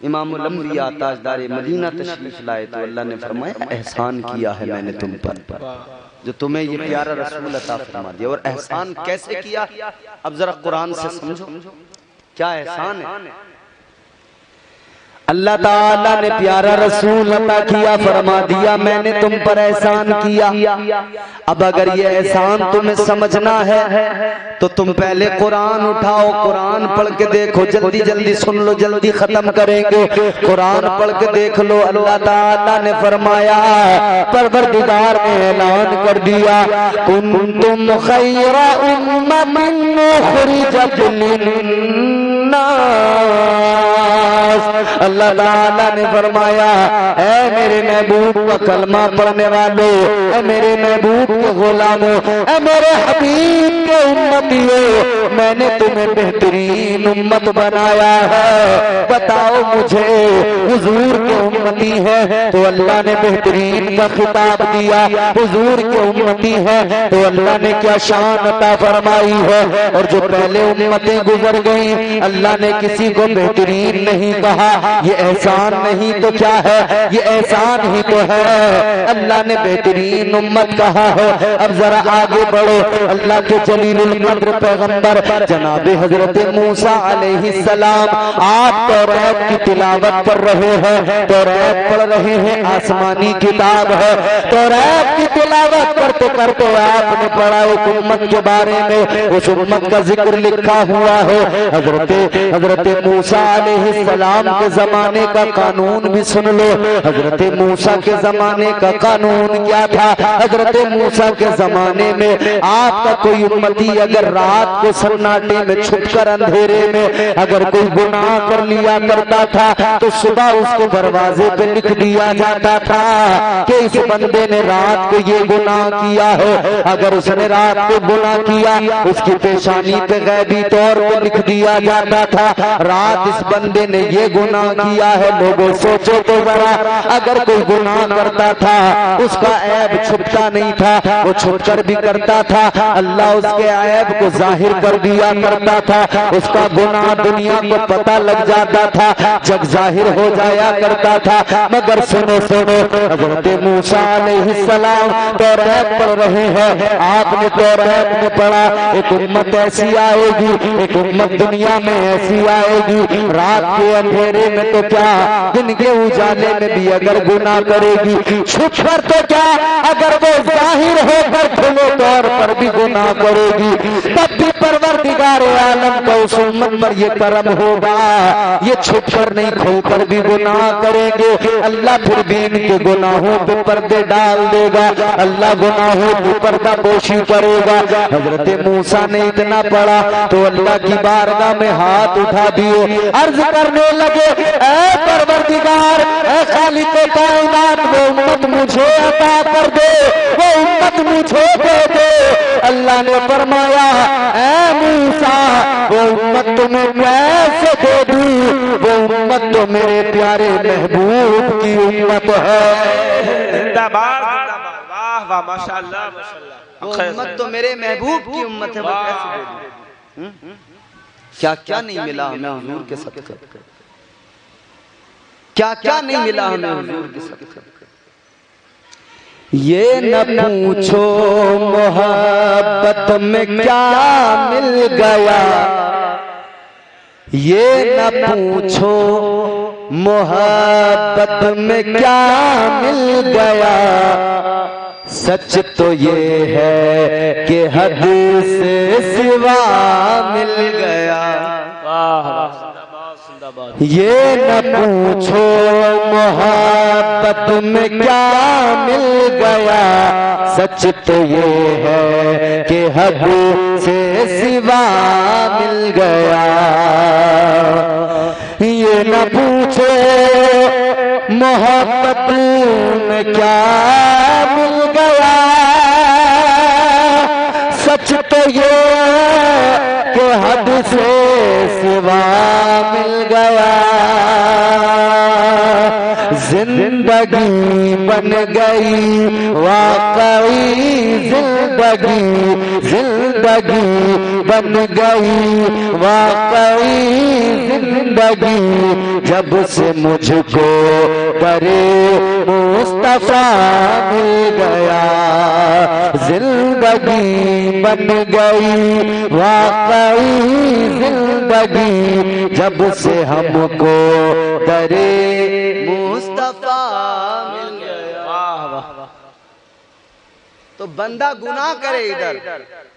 A: इमामुल अंबिया ताजदार मदीना तशरीफ लाए तो अल्लाह ने फरमाया एहसान किया है मैंने तुम पर, जो तुम्हें ये प्यारा रसूल अता फरमा दिया। और एहसान कैसे किया, अब जरा कुरान से समझो क्या एहसान है। अल्लाह ताला ने प्यारा रसूल अता किया, फरमा दिया मैंने तुम पर एहसान किया। अब अगर ये एहसान तुम्हें समझना है तो तुम पहले कुरान उठाओ, कुरान पढ़ के देखो, जल्दी जल्दी सुन लो, जल्दी खत्म करेंगे। कुरान पढ़ के देख लो, अल्लाह ताला ने फरमाया, परवरदिगार ने ऐलान कर दिया, कुंतुम खैरा उम्मतिन उखरिजत लिन्नास। अल्लाह ताला ने फरमाया, ऐ मेरे महबूब का कलमा पढ़ने वालों, ऐ मेरे महबूब के गुलामों, ऐ मेरे हबीब के उम्मतियों, मैंने तुम्हें बेहतरीन उम्मत बनाया है। बताओ मुझे हुजूर के उम्मती है तो अल्लाह ने बेहतरीन का खिताब दिया, हुजूर के उम्मती है तो अल्लाह ने क्या शान अता फरमाई है। और जो पहले उम्मतें गुजर गई, अल्लाह ने किसी को बेहतरीन नहीं कहा। ये एहसान नहीं तो क्या है, ये एहसान ही तो है। अल्लाह ने बेहतरीन उम्मत कहा है। अब जरा आगे बढ़ो, अल्लाह के जलीलुल कद्र पैगंबर जनाब हजरत मूसा अलैहिस्सलाम आप तौरात की तिलावत कर रहे हैं, तौरात पढ़ रहे हैं, आसमानी किताब है। तौरात की तिलावत करते करते आपने पढ़ा एक उम्मत के बारे में, उस उम्मत का जिक्र लिखा हुआ है। हजरत मूसा अलैहिस्सलाम के जमाने का कानून भी सुन लो। हजरत मूसा के जमाने का कानून क्या था। हजरत मूसा के जमाने में आपका कोई उम्मती अगर रात को सन्नाटे में छुपकर अंधेरे में अगर कोई गुनाह कर लिया करता था तो सुबह उसको दरवाजे पे लिख दिया जाता था कि इस बंदे ने रात को ये गुनाह किया है। अगर उसने रात को गुनाह किया, उसकी पेशानी पे गैबी तौर पर लिख दिया जाता था, रात इस बंदे ने ये गुनाह किया है। लोगों सोचो तो जरा, अगर कोई गुनाह करता था उसका ऐब छुपता नहीं था, वो छुपकर भी करता था, अल्लाह उसके ऐब को जाहिर कर दिया करता था। उसका गुनाह दुनिया को पता लग जाता था, जग जाहिर हो जाया करता था। मगर सुनो सुनो, हजरत मूसा अलैहिस्सलाम तौरात पढ़ रहे हैं। आपने तौरात में पढ़ा एक उम्मत ऐसी आएगी, एक उम्मत दुनिया में ऐसी आएगी, रात के अंधेरे में तो क्या, दिन के उजाले में भी अगर गुनाह करेगी, छुप कर तो क्या, अगर वो जाहिर होकर खुले तौर पर भी गुनाह करेगी, तब भी परवरदिगार आलम का उस उम्मत पर ये करम होगा। ये छुप कर नहीं, खुल कर भी गुनाह करेंगे, अल्लाह फिर भी इनके गुनाहों पे पर्दे डाल देगा, अल्लाह गुनाहों की पर्दा पोशी करेगा। हजरत मूसा ने इतना पढ़ा तो अल्लाह की बारगाह में हाथ उठा दिए, अर्ज करने लगे, ऐ परवरदिगार, ऐ खालिक़े कायनात, वो उम्मत मुझे अता कर दे, वो उम्मत मुझे दे दे। अल्लाह ने फरमाया, ऐ मूसा, वो उम्मत तुम्हें कैसे दे दूं, वो उम्मत तो मेरे प्यारे महबूब की उम्मत है।
B: जिंदाबाद, वाह वाह, माशाअल्लाह माशाअल्लाह।
A: वो उम्मत तो मेरे महबूब की उम्मत है, वो कैसे दे दूं। क्या क्या नहीं मिला हमें हुजूर के सदक़े, क्या क्या नहीं मिला हमें हुजूर के सदक़े। ये न पूछो मोहब्बत में क्या मिल गया, ये न पूछो मोहब्बत में क्या मिल गया, सच तो ये है कि हद से सिवा मिल गया। ये न पूछो मोहब्बत में क्या मिल गया, सच तो ये है कि हद से सिवा मिल गया। ये
C: न पूछो मोहब्बत में क्या मिल गया, सच तो ये कि हद से सिवा मिल गया। जिंदगी बन गई वाकई जिंदगी, जिंदगी बन गई वाकई जिंदगी, जब से मुझको करे मुस्तफा मिल गया। जिंदगी बन गई वाकई जिंदगी, जब से हमको करे
A: मुस्तफा मिल गया।
B: वाह वाह।
A: तो बंदा गुनाह करे इधर,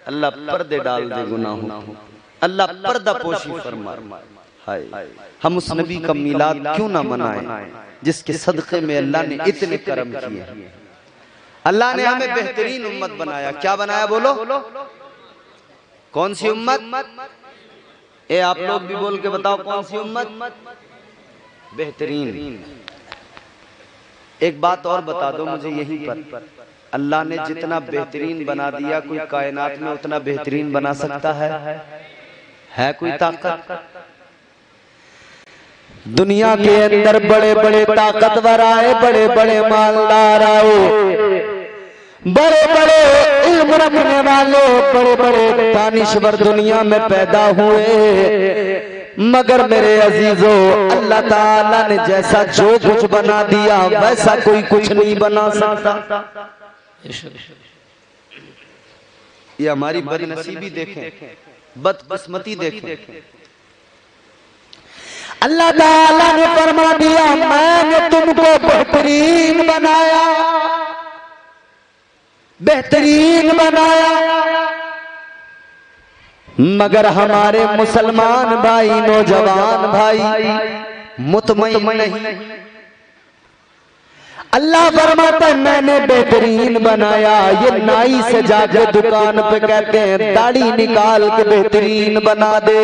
A: अल्लाह पर्दे डाल दे गुनाहों, अल्लाह पर्दा पोशी फरमाए। हाय, हम उस नबी का मिलाद क्यों ना मनाएं जिसके सदक़े में अल्लाह ने इतने करम किए। अल्लाह ने हमें बेहतरीन उम्मत बनाया। क्या बनाया बोलो? कौन सी उम्मत? ए आप लोग भी बोल के बताओ, कौन सी उम्मत? बेहतरीन। एक बात और बता दो मुझे यहीं पर, अल्लाह ने जितना बेहतरीन बना दिया, कोई कायनात में उतना बेहतरीन बना सकता है कोई ताकत? दुनिया के अंदर बड़े बड़े ताकतवर आए, बड़े बड़े मालदार आए, बड़े बड़े इल्म रखने वाले, बड़े बड़े दानिश्वर दुनिया में पैदा हुए, मगर मेरे अजीजों अल्लाह ताला ने जैसा जो कुछ बना दिया वैसा कोई कुछ नहीं बना सकता। ये हमारी बदनसीबी देखें, बदकिस्मती देखें। अल्लाह ताला ने फरमा दिया मैंने तुमको बेहतरीन बनाया, बेहतरीन बनाया, मगर हमारे मुसलमान भाई, नौजवान भाई मुतमईन नहीं। अल्लाह फरमाता है मैंने बेहतरीन बनाया। ये नाई से जाके दुकान पे कहते हैं दाढ़ी निकाल के बेहतरीन बना दे।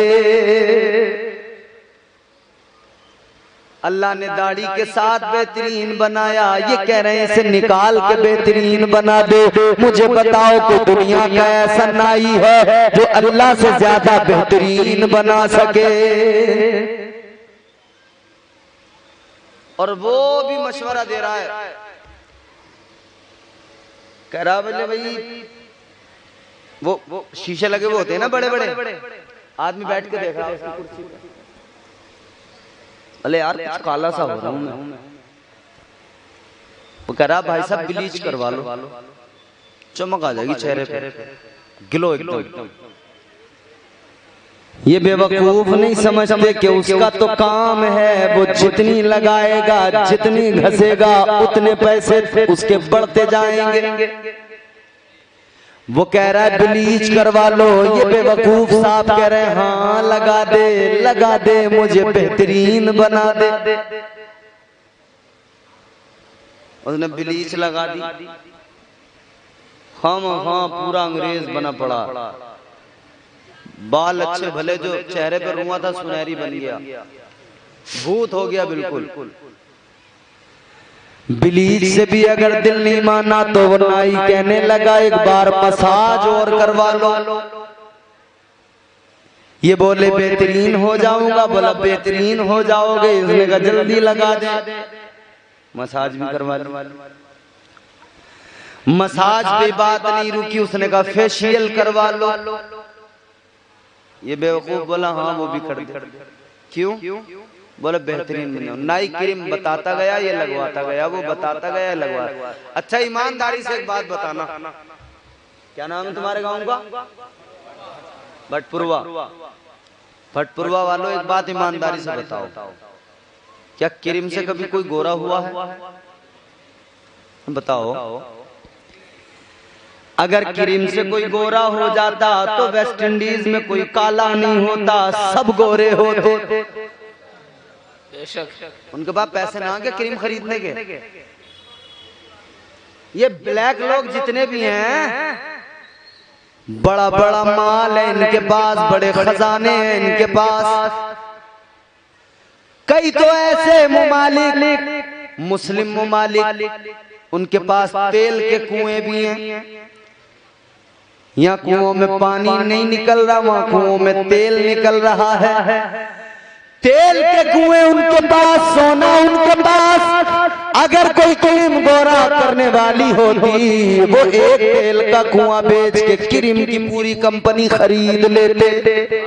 A: अल्लाह ने दाढ़ी के साथ बेहतरीन बनाया, ये कह रहे हैं इसे निकाल के बेहतरीन बना दे। मुझे बताओ कि दुनिया का ऐसा नाई है जो अल्लाह से ज्यादा बेहतरीन बना सके? और वो भी मशवरा दे रहा है, कह रहा बोले भाई वो शीशे लगे वो होते हैं ना बड़े बड़े, आदमी बैठ के देख रहा है उसकी कुर्सी पर। अरे यार कुछ काला सा हो रहा हूं मैं। वो कह रहा भाई साहब ब्लीच करवा लो, चमक आ जाएगी चेहरे पे, ग्लो एकदम। ये बेवकूफ नहीं समझते कि उसका तो काम है, वो जितनी लगाएगा, जितनी घसेगा, उतने पैसे उसके बढ़ते जाएंगे। वो कह रहा है ब्लीच करवा लो, ये बेवकूफ साहब कह रहे हैं हाँ लगा दे मुझे बेहतरीन बना दे। उसने ब्लीच लगा दी, हाँ पूरा अंग्रेज बना पड़ा। बाल अच्छे भले जो चेहरे पर रुआ था सुनहरी बन गया, भूत हो गया बिल्कुल। ब्लीच से भी अगर दिल नहीं माना तो वो नाई कहने लगा एक बार मसाज और करवा लो। ये बोले बेहतरीन हो जाऊंगा, बोला बेहतरीन हो जाओगे। इसने कहा जल्दी लगा दे, मसाज भी करवा लो। मसाज पे बात नहीं रुकी, उसने कहा फेशियल करवा लो। ये बेवकूफ बोला हाँ वो भी कर दे। क्यों? बोले बेहतरीन बनाओ। नाई क्रीम बताता गया, ये लगवाता गया, वो बताता गया, लगवा। अच्छा ईमानदारी से एक बात बताना, क्या नाम है तुम्हारे गांव का? भटपुरवा। भटपुरवा वालों एक बात ईमानदारी से बताओ, क्या क्रीम से कभी कोई गोरा हुआ है? बताओ। अगर क्रीम से कोई गोरा हो जाता तो वेस्ट इंडीज में कोई काला नहीं होता, सब गोरे होते। उनके पास पैसे ना के क्रीम खरीदने के। ये ब्लैक लोग जितने भी हैं बड़ा बड़ा माल है इनके पास, बड़े खजाने हैं इनके पास। कई तो ऐसे मुमालिक, मुस्लिम मुमालिक, उनके पास तेल के कुएं भी हैं। यहाँ कुओं में पानी नहीं निकल रहा, वहां कुओं में तेल निकल रहा है। तेल के कुएं उनके पास, सोना उनके पास। अगर कोई क्रीम गोरा करने वाली होती, वो एक तेल का कुआं बेच के क्रीम की पूरी कंपनी खरीद लेते।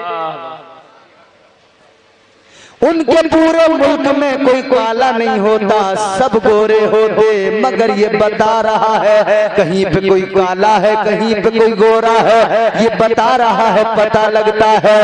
A: उनके पूरे मुल्क में कोई काला नहीं होता, सब गोरे होते। मगर ये बता रहा है कहीं पे कोई काला है, कहीं पे कोई गोरा है। ये बता रहा है, पता लगता है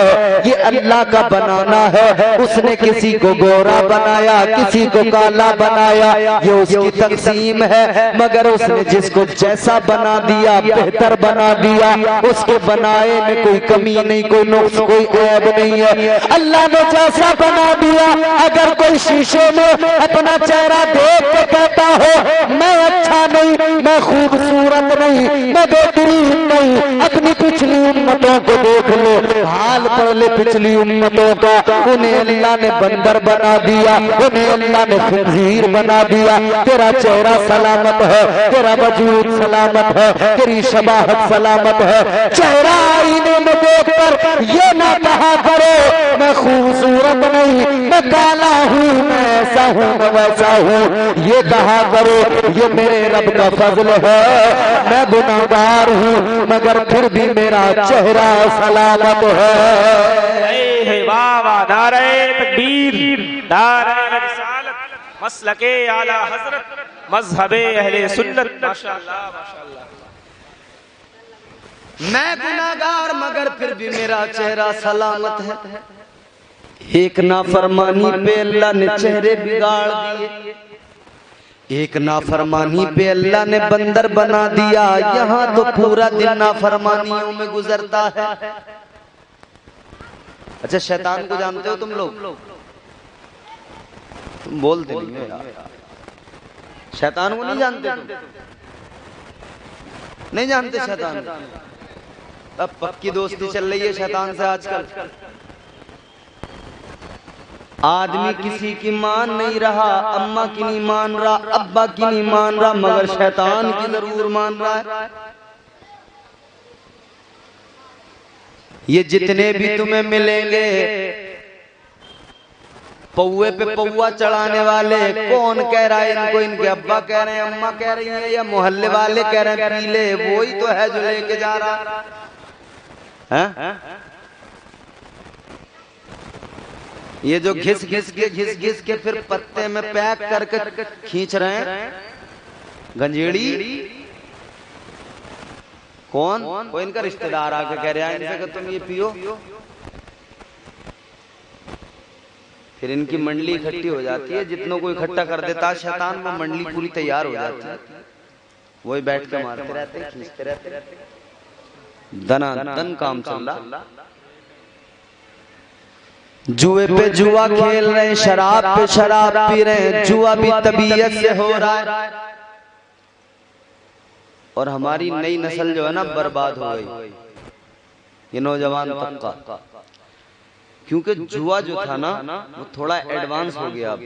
A: ये अल्लाह का बनाना है। उसने किसी को गोरा बनाया, किसी को काला बनाया, ये उसकी तकसीम है। मगर उसने जिसको जैसा बना दिया, बेहतर बना दिया। उसके बनाए में कोई कमी नहीं, कोई नुक्स, कोई ऐब नहीं है। अल्लाह ने जैसा बना दिया। अगर कोई शीशे में अपना चेहरा देख के कहता हो मैं अच्छा नहीं, मैं खूबसूरत नहीं, मैं बेहतरीन नहीं, अपनी पिछली उम्मतों को देख लो, हाल पढ़ ले पिछली उम्मतों का। उन्हें अल्लाह ने बंदर बना दिया, उन्हें अल्लाह ने खंजीर बना दिया। तेरा चेहरा सलामत है, तेरा वजूद सलामत है, तेरी शबाहत सलामत है। चेहरा आईने में देखकर ये ना कहा करो मैं खूबसूरत नहीं, मैं काला हूँ, मैं ऐसा हूँ, मैं वैसा हूँ। ये कहा करो ये मेरे रब का फजल है। मैं गुनाहगार हूँ मगर फिर भी मेरा चेहरा सलामत है।
B: वाह वाह, नारे तकबीर, नारे रिसालत, मसलके आला हजरत, मजहबे अहले सुन्नत। माशाअल्लाह माशाअल्लाह।
A: मैं गुनाहगार मगर फिर भी मेरा चेहरा सलामत है। एक नाफरमानी पे अल्लाह ने चेहरे बिगाड़ दिए, एक नाफरमानी पे अल्लाह ने बंदर बना दिया। यहाँ तो पूरा दिन नाफरमानियों में गुजरता है। अच्छा, शैतान को जानते हो तुम लोग? तुम बोलते नहीं हो यार। शैतान को नहीं जानते तुम? नहीं जानते शैतान? अब पक्की दोस्ती चल रही है शैतान से आजकल। आदमी किसी की मान नहीं रहा, अम्मा की नहीं मान रहा, अब्बा की नहीं मान रहा, मगर शैतान की जरूर मान रहा है। ये जितने भी तुम्हें मिलेंगे पौवे पे पौवा चढ़ाने वाले, कौन कह रहा है इनको? इनके अब्बा कह रहे हैं, अम्मा कह रही है, या मोहल्ले वाले कह रहे हैं पीले? वही तो है जो लेके जा रहा है। ये जो घिस घिस के फिर पत्ते में पैक करके खींच रहे हैं गंजेड़ी, कौन? वो इनका रिश्तेदार आके कह रहा है इनसे कि तुम ये पियो। फिर इनकी मंडली इकट्ठी हो जाती है, जितनों को इकट्ठा कर देता है शैतान, वो मंडली पूरी तैयार हो जाती है। वही बैठ के मारते रहते, खींचते रहते, दनादन काम चल रहा। जुए पे जुआ खेल रहे हैं, शराब पे शराब पी रहे हैं, जुआ भी तबीयत से हो रहा है। और हमारी नई नस्ल जो है ना बर्बाद हो गई, ये नौजवान तबका। क्योंकि जुआ जो था ना वो थोड़ा एडवांस हो गया। अब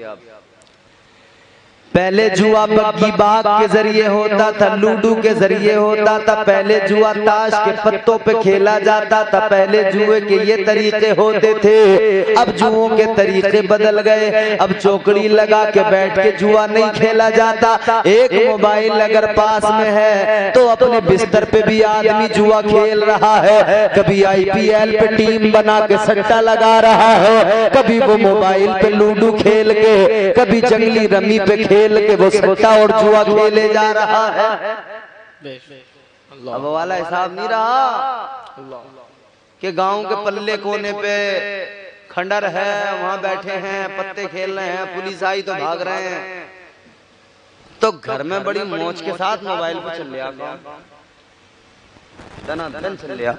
A: पहले जुआ बग्गी बाग के जरिए होता था, लूडो के जरिए होता था। पहले जुआ ताश के पत्तों पे खेला जाता था। पहले जुए के ये तरीके होते थे। अब जुओं के तरीके बदल गए। अब चौकड़ी लगा के बैठ के जुआ नहीं खेला जाता। एक मोबाइल अगर पास में है तो अपने बिस्तर पे भी आदमी जुआ खेल रहा है। कभी IPL पे टीम बना के सट्टा लगा रहा है, कभी वो मोबाइल पे लूडो खेल के, कभी जंगली रमी पे खेल के वो सट्टा और जुआ खेले जा रहा है। अब वाला हिसाब नहीं रहा कि गांव के पल्ले कोने पे खंडर है, वहां बैठे हैं, पत्ते खेल रहे हैं, पुलिस आई तो भाग रहे हैं। तो घर में बड़ी मौज के साथ मोबाइल पे चल लिया, दनादन चल लिया।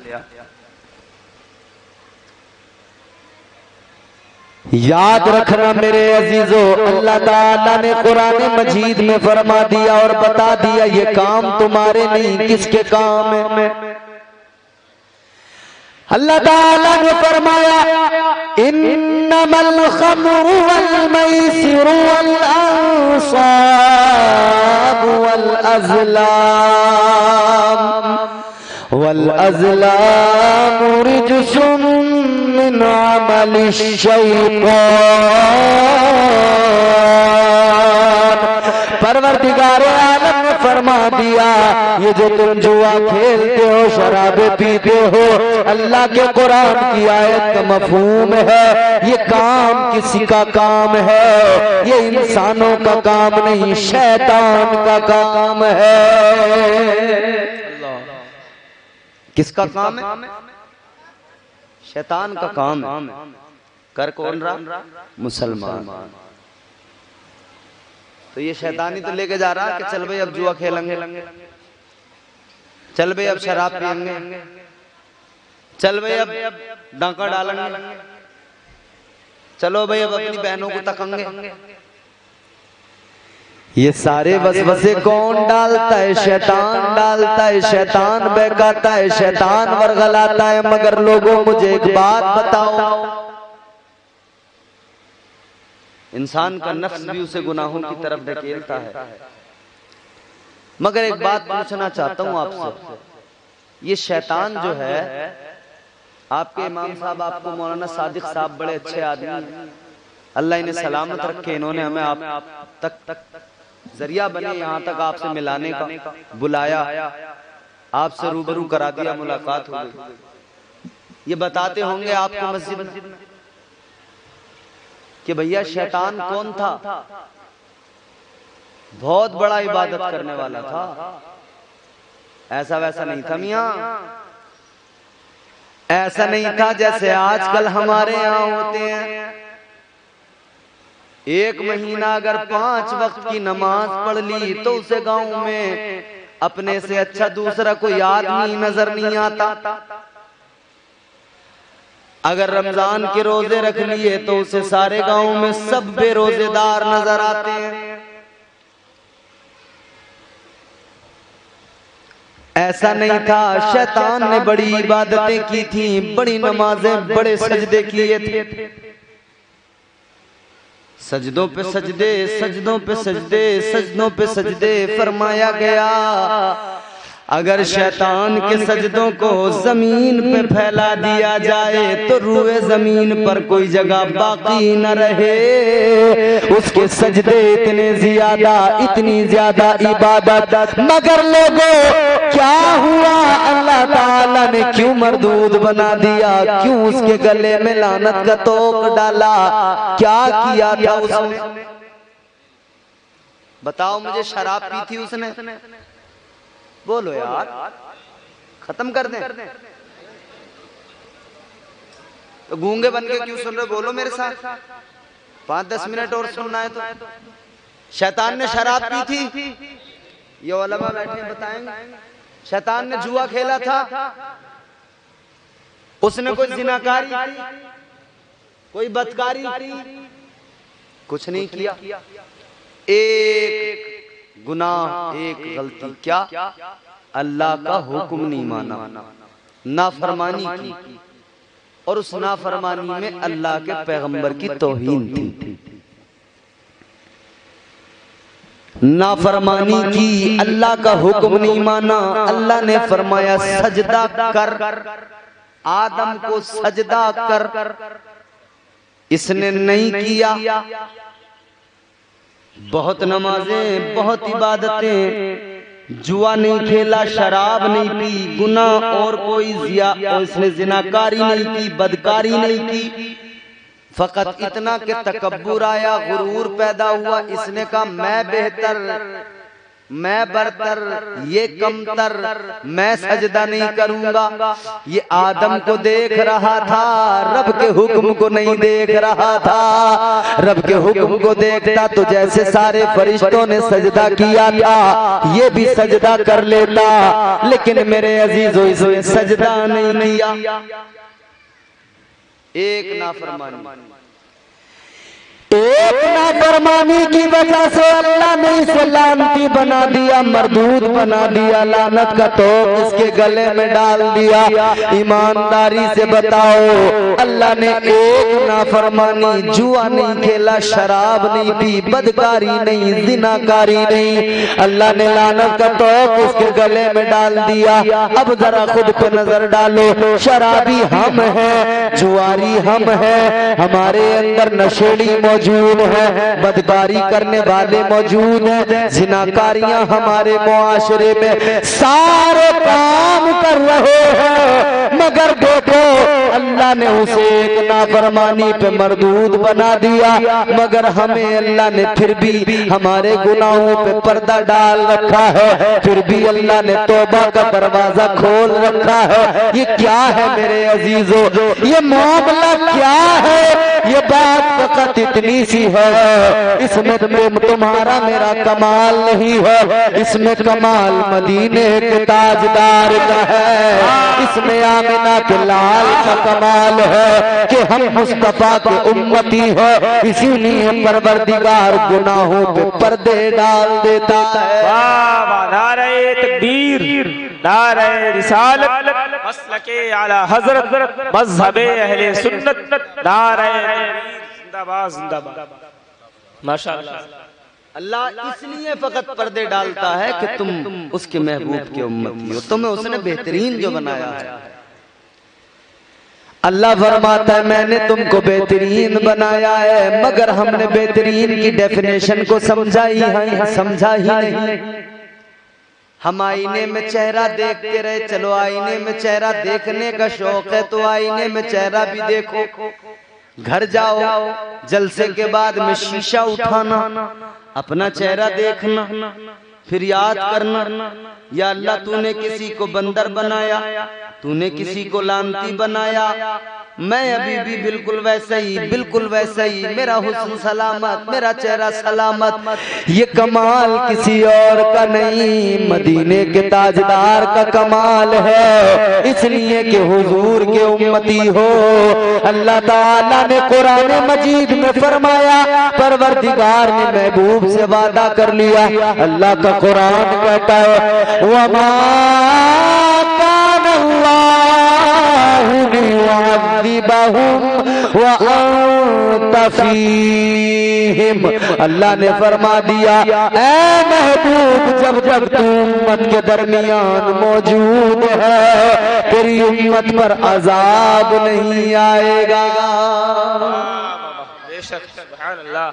A: याद रखना मेरे अजीजों, अल्लाह ताला ने कुरान मजीद में फरमा दिया और बता दिया ये काम तुम्हारे नहीं, किसके काम है? अल्लाह ताला ने फरमाया इन्ना
C: इन्नमल खम्रु वल मैसिरु वल अंसाब वल अज़लाम रिजसुम मिन अमलिश शैतान। परवरदिगार आलम ने फरमा दिया, ये जो तुम जुआ खेलते हो, शराबे पीते हो, अल्लाह के कुरान की आयत का मफहूम है, ये काम किसी का काम है, ये इंसानों का काम नहीं, शैतान का काम है। किसका काम है? शैतान का काम है। कर कौन रहा? मुसलमान। तो ये शैतानी तो लेके जा रहा है कि चल भाई अब जुआ खेलेंगे, चल भाई अब शराब पियेंगे, चल भाई अब डांका डालेंगे, चलो भाई अब अपनी बहनों को तकेंगे। ये सारे वसवसे कौन डालता है? शैतान डालता है। शैतान बहकाता है, शैतान वर्गलाता है। मगर लोगों मुझे एक बात बताओ, इंसान का नफ्स भी उसे गुनाहों की तरफ धकेलता है। मगर एक बात पूछना चाहता हूं आपसे, ये शैतान जो है, आपके इमाम साहब, आपको मौलाना सादिक साहब बड़े अच्छे आदमी हैं, अल्लाह इन्हें सलामत रखे, इन्होंने हमें आप तक जरिया बने यहाँ तक आपसे मिलाने का, बुलाया, आपसे रूबरू करा दिया, मुलाकात हो गई। ये बताते होंगे आपको मस्जिद में कि भैया शैतान कौन था? बहुत बड़ा इबादत करने वाला था, ऐसा वैसा नहीं था मियां, ऐसा नहीं था जैसे आजकल हमारे यहाँ होते हैं। एक महीना अगर 5 वक्त की नमाज पढ़ ली तो उसे गांव में अपने से अच्छा दूसरा कोई आदमी नजर नहीं आता। अगर रमजान के रोजे रख लिए तो उसे सारे गांव में सब बेरोजेदार नजर आते हैं। ऐसा नहीं था, शैतान ने बड़ी इबादतें की थी, बड़ी नमाजें, बड़े सजदे किए थे, सजदों पे सजदे, सजदों पे सजदे, सजदों पे सजदे फरमाया गया। अगर शैतान के सजदों को जमीन पे फैला दिया जाए तो रूए जमीन पर कोई जगह बाकी न रहे। उसके सजदे इतने ज्यादा, इतनी ज्यादा इबादत, मगर लोगों क्या हुआ? अल्लाह ताला ने क्यों मरदूद बना दिया? क्यों उसके गले में लानत का तोक डाला? क्या किया था उसने? बताओ मुझे। शराब पी थी उसने? बोलो यार, खत्म कर दें। तो गूंगे बन के क्यों सुन रहे? बोलो मेरे साथ, 5-10 मिनट और सुनना है तो। शैतान ने शराब पी थी, ये उलमा बैठे बताएंगे। शैतान ने जुआ खेला था, उसने कोई जिनाकारी की, कोई बदकारी की? कुछ नहीं किया। एक गुनाह, एक गलती, क्या? अल्लाह का हुक्म नहीं माना, नाफरमानी की, और उस नाफरमानी में अल्लाह के पैगंबर की तौहीन थी। नाफरमानी की, अल्लाह का हुक्म नहीं माना। अल्लाह ने फरमाया सजदा कर, आदम को सजदा कर, इसने नहीं किया। बहुत नमाजें, बहुत इबादतें, जुआ नहीं खेला, शराब नहीं पी, गुनाह और कोई और इसने जिनाकारी नहीं की, बदकारी नहीं की। फकत इतना कि तकब्बुर आया, गुरूर पैदा हुआ। इसने कहा मैं बेहतर, मैं बरतर, ये कमतर, मैं सजदा नहीं करूंगा। ये आदम को देख रहा था, रब के हुक्म को नहीं देख रहा था। रब के हुक्म को देखता तो जैसे सारे फरिश्तों ने सजदा किया था, ये भी सजदा कर लेता। लेकिन मेरे अजीजों, इसने सजदा नहीं किया। एक नाफरमानी नाफरमानी की वजह से अल्लाह ने इसे लानती बना दिया, मरदूद बना दिया, लानत का तोप इसके गले में डाल दिया। ईमानदारी से बताओ, अल्लाह ने एक नाफरमानी, जुआ नहीं खेला, शराब नहीं पी, बदकारी नहीं, जिनाकारी नहीं, अल्लाह ने लानत का तोप उसके गले में डाल दिया। अब जरा खुद पे नजर डालो, शराबी हम हैं, जुआरी हम हैं, हमारे अंदर नशेड़ी मौजूद है, बदकारी करने वाले मौजूद हैं, जिनाकारियां हमारे मुआशरे में सारे काम कर रहे हैं, मगर देखो अल्लाह ने उसे एक नाफरमानी पे मरदूद बना दिया। मगर हमें अल्लाह ने फिर भी हमारे गुनाहों पे पर्दा डाल रखा है, फिर भी अल्लाह ने तौबा का दरवाजा खोल रखा है। ये क्या है मेरे अजीजों, ये मामला क्या है? ये बात फकत इतनी सी है, इसमें तुम्हारा मेरा कमाल नहीं है, इसमें कमाल मदीने के ताजदार का है, इसमें आमिना के लाल का कमाल है कि हम मुस्तफा के उम्मती है, इसीलिए परवरदिगार गुनाहों पे पर्दे डाल देता है।
B: वाह वाह, नारे तकबीर, नारे रिसालत, मसलके आला हजरत, मज़हबे अहले सुन्नत, नारे जिंदाबाद जिंदाबाद। माशाअल्लाह।
A: अल्लाह इसलिए फकत पर्दे डालता है कि तुम उसके महबूब की उम्मती हो, तुम्हें उसने बेहतरीन जो बनाया है। अल्लाह फरमाता है मैंने तुमको बेहतरीन बनाया है, मगर हमने बेहतरीन की डेफिनेशन को समझा ही नहीं। हम आईने में चेहरा देखते रहे, चलो आईने में चेहरा देखने का शौक है तो आईने में चेहरा भी देखो, घर जाओ जलसे के बाद में शीशा उठाना, अपना चेहरा देखना, फिर याद करना, या अल्लाह तूने किसी को बंदर बनाया, तूने किसी को लानती बनाया, मैं अभी भी बिल्कुल वैसा ही, मेरा हुस्न सलामत, मेरा चेहरा सलामत। ये कमाल किसी और का नहीं, मदीने के ताजदार का कमाल है, इसलिए कि हुजूर के उम्मती हो। अल्लाह ताला ने कुरान मजीद में फरमाया, परवरदिगार ने महबूब से वादा कर लिया। अल्लाह का कुरान कहता है वमा अल्लाह ने फरमा दिया, ऐ महबूब जब जब तू उम्मत के दरमियान मौजूद है, तेरी उम्मत पर अजाब नहीं आएगा।
B: बेशक, सुभान अल्लाह।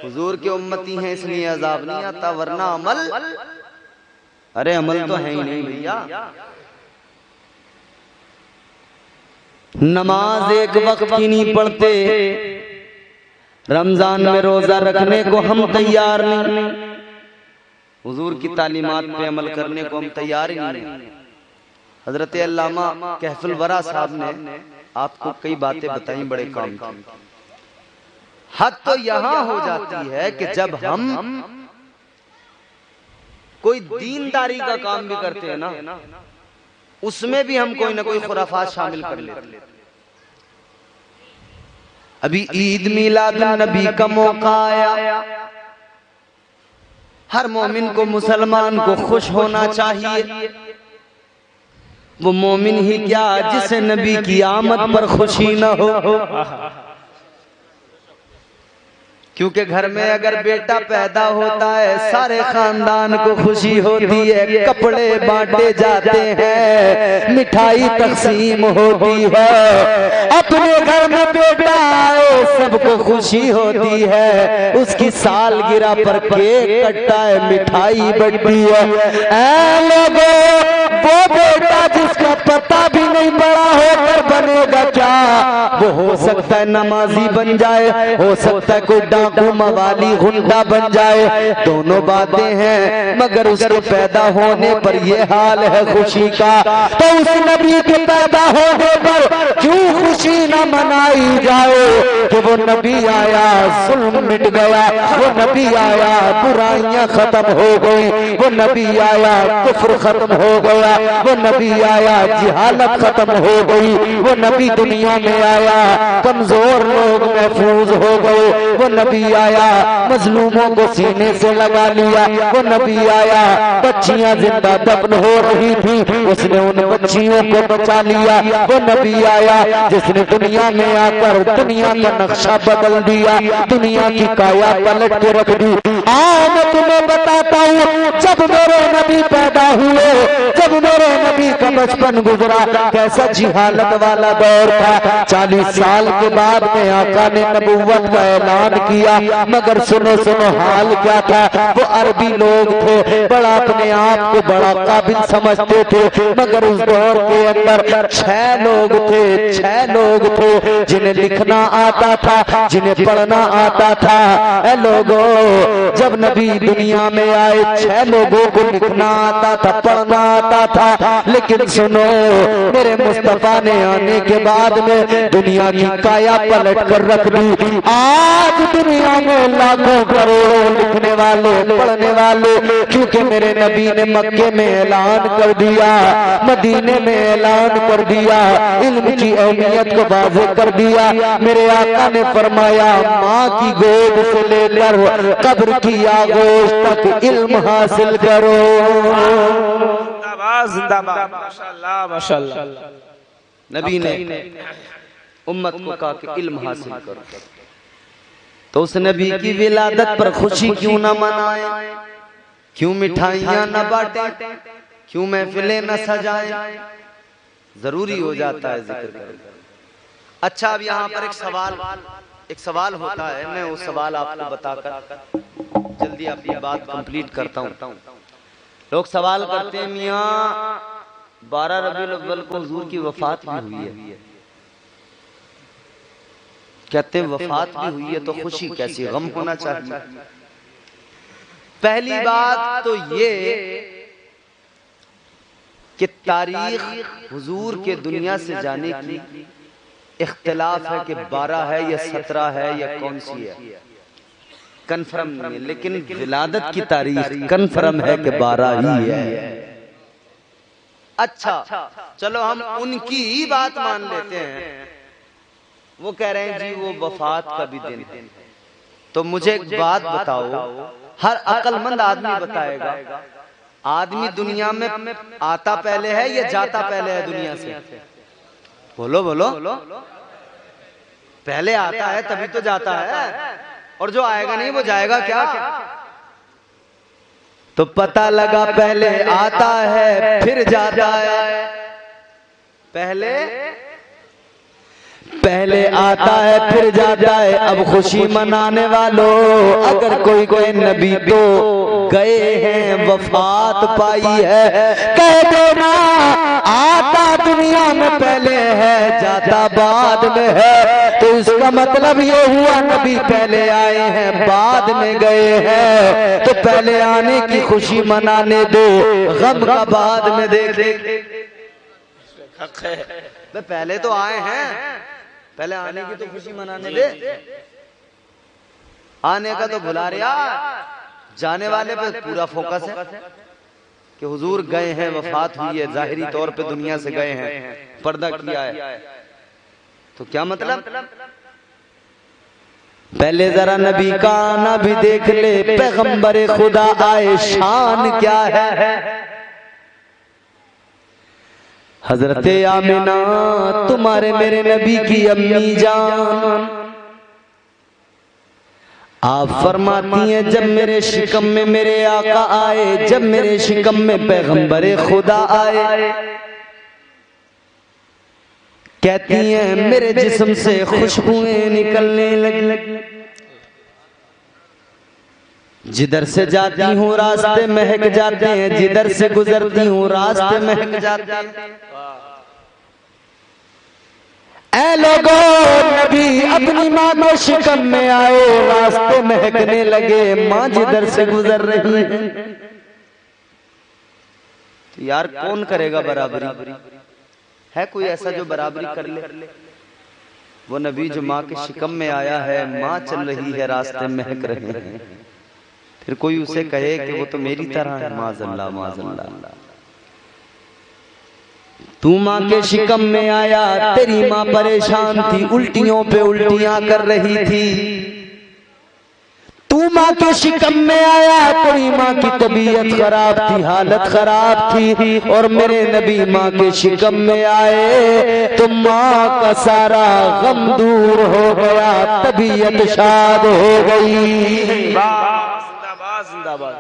A: हुजूर के उम्मती हैं इसलिए अजाब नहीं आता, वरना अमल, अरे अमल तो है ही नहीं भैया। नमाज एक वक्त की नहीं पढ़ते, रमजान में रोजा रखने को हम तैयार नहीं, हुजूर की तालीमात पे अमल करने को हम तैयार ही नहीं। हजरत अल्लामा कहफुल वरा साहब ने आपको कई बातें बताई बड़े काम की। हद तो यहाँ हो जाती है कि जब हम कोई दीनदारी का काम भी करते हैं ना, उसमें भी हम कोई ना कोई खुराफात शामिल कर लेते। अभी ईद मिलाद नबी का मौका आया, हर मोमिन को, मुसलमान को खुश होना चाहिए। वो मोमिन ही क्या जिसे नबी की आमद पर खुशी न हो, क्योंकि घर में अगर बेटा पैदा होता है सारे खानदान को खुशी होती है, कपड़े बांटे जाते हैं, मिठाई तकसीम होती है। अपने घर में बेटा आए सबको खुशी होती है, उसकी सालगिरह पर केक कटता है, मिठाई बंटती है। ऐ लोगों, वो बेटा जिसका पता भी नहीं बड़ा होकर बनेगा क्या, वो हो सकता है नमाजी बन जाए, हो सकता है कोई डाकू मवाली गुंडा बन जाए, दोनों बातें हैं, मगर उसके पैदा होने पर ये हाल है खुशी का। तो उस नबी के पैदा होने पर क्यों खुशी न मनाई जाए कि वो नबी आया, जुल्म मिट गया, वो नबी आया, बुराइयां खत्म हो गई, वो नबी आया, कुफ्र खत्म हो गया, वो नबी आया, जिहालत खत्म हो गई, वो नबी दुनिया में आया, कमजोर लोग महफूज हो गए, वो
C: नबी आया, मजलूमों को सीने से लगा लिया। वो नबी आया, बच्चियां जिंदा दफन हो रही थी, उसने उन बच्चियों को बचा लिया। वो नबी आया जिसने दुनिया में आकर दुनिया का नक्शा बदल दिया, दुनिया की काया पलट के रख दी। आओ मैं तुम्हें बताता हूँ, जब मेरे नबी पैदा हुए, जब मेरे नबी का बचपन गुजरा, कैसा जिहालत वाला दौर था। 40 साल के बाद में आका ने नबुव्वत का ऐलान किया, मगर सुनो सुनो हाल क्या था। वो अरबी लोग थे, बड़ा अपने आप को बड़ा काबिल समझते थे, मगर उस दौर के अंदर 6 लोग थे, 6 लोग थे जिन्हें लिखना आता था, जिन्हें पढ़ना आता था। ऐ लोगों, जब नबी दुनिया में आए 6 लोगों को लिखना आता था, पढ़ना आता था, लेकिन सुनो, मेरे मुस्तफा ने आने के बाद में दुनिया की काया पलट कर रख दी। आज दुनिया में लाखों करोड़ों लिखने वाले, पढ़ने वाले, क्योंकि मेरे नबी ने मक्के में ऐलान कर दिया, मदीने में ऐलान कर दिया, इल्म की अहमियत को वाज़ेह कर दिया। मेरे आका ने फरमाया, माँ की गोद से लेकर कब्र की आगोश तक इल्म हासिल करो।
B: जिंदाबाद जिंदाबाद, माशाअल्लाह माशाअल्लाह।
A: नबी ने उम्मत को कहा कि इल्म हासिल करो, तो उस नबी की विलादत पर खुशी क्यों ना मनाएं, क्यों मिठाइयां न बांटें, क्यों महफिलें न सजाएं। जरूरी हो जाता है जिक्र करना। अच्छा, अब यहाँ पर एक सवाल होता है, मैं वो सवाल आपको बताकर जल्दी अपनी बात कंप्लीट करता हूँ। लोग सवाल करते हैं, मियाँ 12 रबीउल अव्वल को हुजूर की वफात भी हुई है, कहते हैं वफात भी हुई है तो खुशी कैसी, गम होना चाहिए। पहली बात तो ये कि तारीख हुजूर के दुनिया से जाने की इख्तिलाफ है कि 12 है या 17 है या कौन सी है, कन्फर्म नहीं है, लेकिन विलादत की तारीख कन्फर्म है कि 12 ही है। अच्छा, चलो हम उनकी ही बात मान लेते हैं, वो कह रहे हैं जी वो वफात का भी दिन है। तो मुझे एक बात बताओ, हर अक्लमंद आदमी बताएगा, आदमी दुनिया में आता पहले है या जाता पहले है दुनिया से? बोलो बोलो। पहले आता है तभी तो जाता है, और जो आएगा नहीं वो जाएगा क्या? तो पता लगा पहले आता है फिर जाता है। पहले आता है फिर जाता है। अब खुशी मनाने वालों, अगर कोई कोई नबी तो गए हैं, वफात पाई है, कह देना आता दुनिया में पहले है, जाता बाद में है। तो इसका मतलब ये हुआ नबी पहले आए हैं, बाद में गए हैं। तो पहले आने की खुशी मनाने दो, गम का बाद में देख। पहले तो आए हैं, पहले आने की तो खुशी मनाने दे। आने का तो भुला रहा, जाने वाले पे पूरा फोकस है कि हुजूर गए हैं, वफात हुई है, जाहिरी तौर पे दुनिया से गए हैं, पर्दा किया है। तो क्या मतलब? पहले जरा नबी का आना भी देख ले, पैगंबर खुदा आए, शान क्या है। हजरत आमिना तुम्हारे मेरे नबी की अम्मी जान, आप फरमाती हैं जब मेरे शिकम में मेरे आका आए, जब मेरे शिकम में पैगंबर खुदा आए, कहती हैं मेरे जिस्म से खुशबुएं निकलने लगी, जिधर से जाती हूँ रास्ते महक जाते हैं, जिधर से गुजरती हूँ रास्ते महक जाते हैं। ऐ लोगों, नबी अपनी माँ के शिकम में आए, रास्ते महकने लगे, माँ जिधर से गुजर रही है। तो यार कौन करेगा बराबरी? है कोई ऐसा जो बराबरी कर ले? वो नबी जो माँ के शिकम में आया है, माँ चल रही है, रास्ते महक रहे हैं, फिर कोई उसे कहे कि वो तो मेरी तरह है, माज़अल्लाह माज़अल्लाह। तू माँ के शिकम में आया, तेरी माँ परेशान थी, उल्टियों पे उल्टियां कर रही थी,
C: तू माँ के शिकम में आया, तेरी माँ की तबीयत खराब थी, हालत खराब थी, और मेरे नबी माँ के शिकम में आए तो माँ का सारा गम दूर हो गया, तबीयत शाद हो गई।
B: जिंदाबाद जिंदाबाद।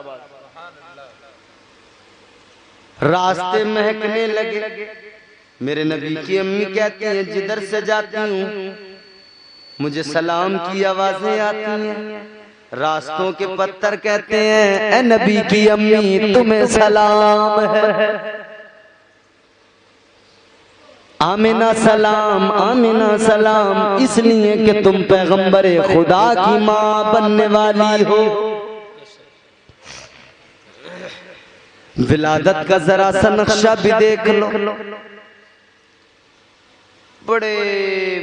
A: रास्ते महकने लगे। मेरे नबी की अम्मी कहती हैं जिधर से जाती हूँ मुझे सलाम की आवाजें आती हैं। रास्तों के पत्थर कहते हैं ए नबी की अम्मी तुम्हें सलाम है। आमिना सलाम, आमिना सलाम, इसलिए कि तुम पैगंबरे खुदा की माँ बनने वाली हो। विलादत का जरा सा नक्शा भी देख लो। बड़े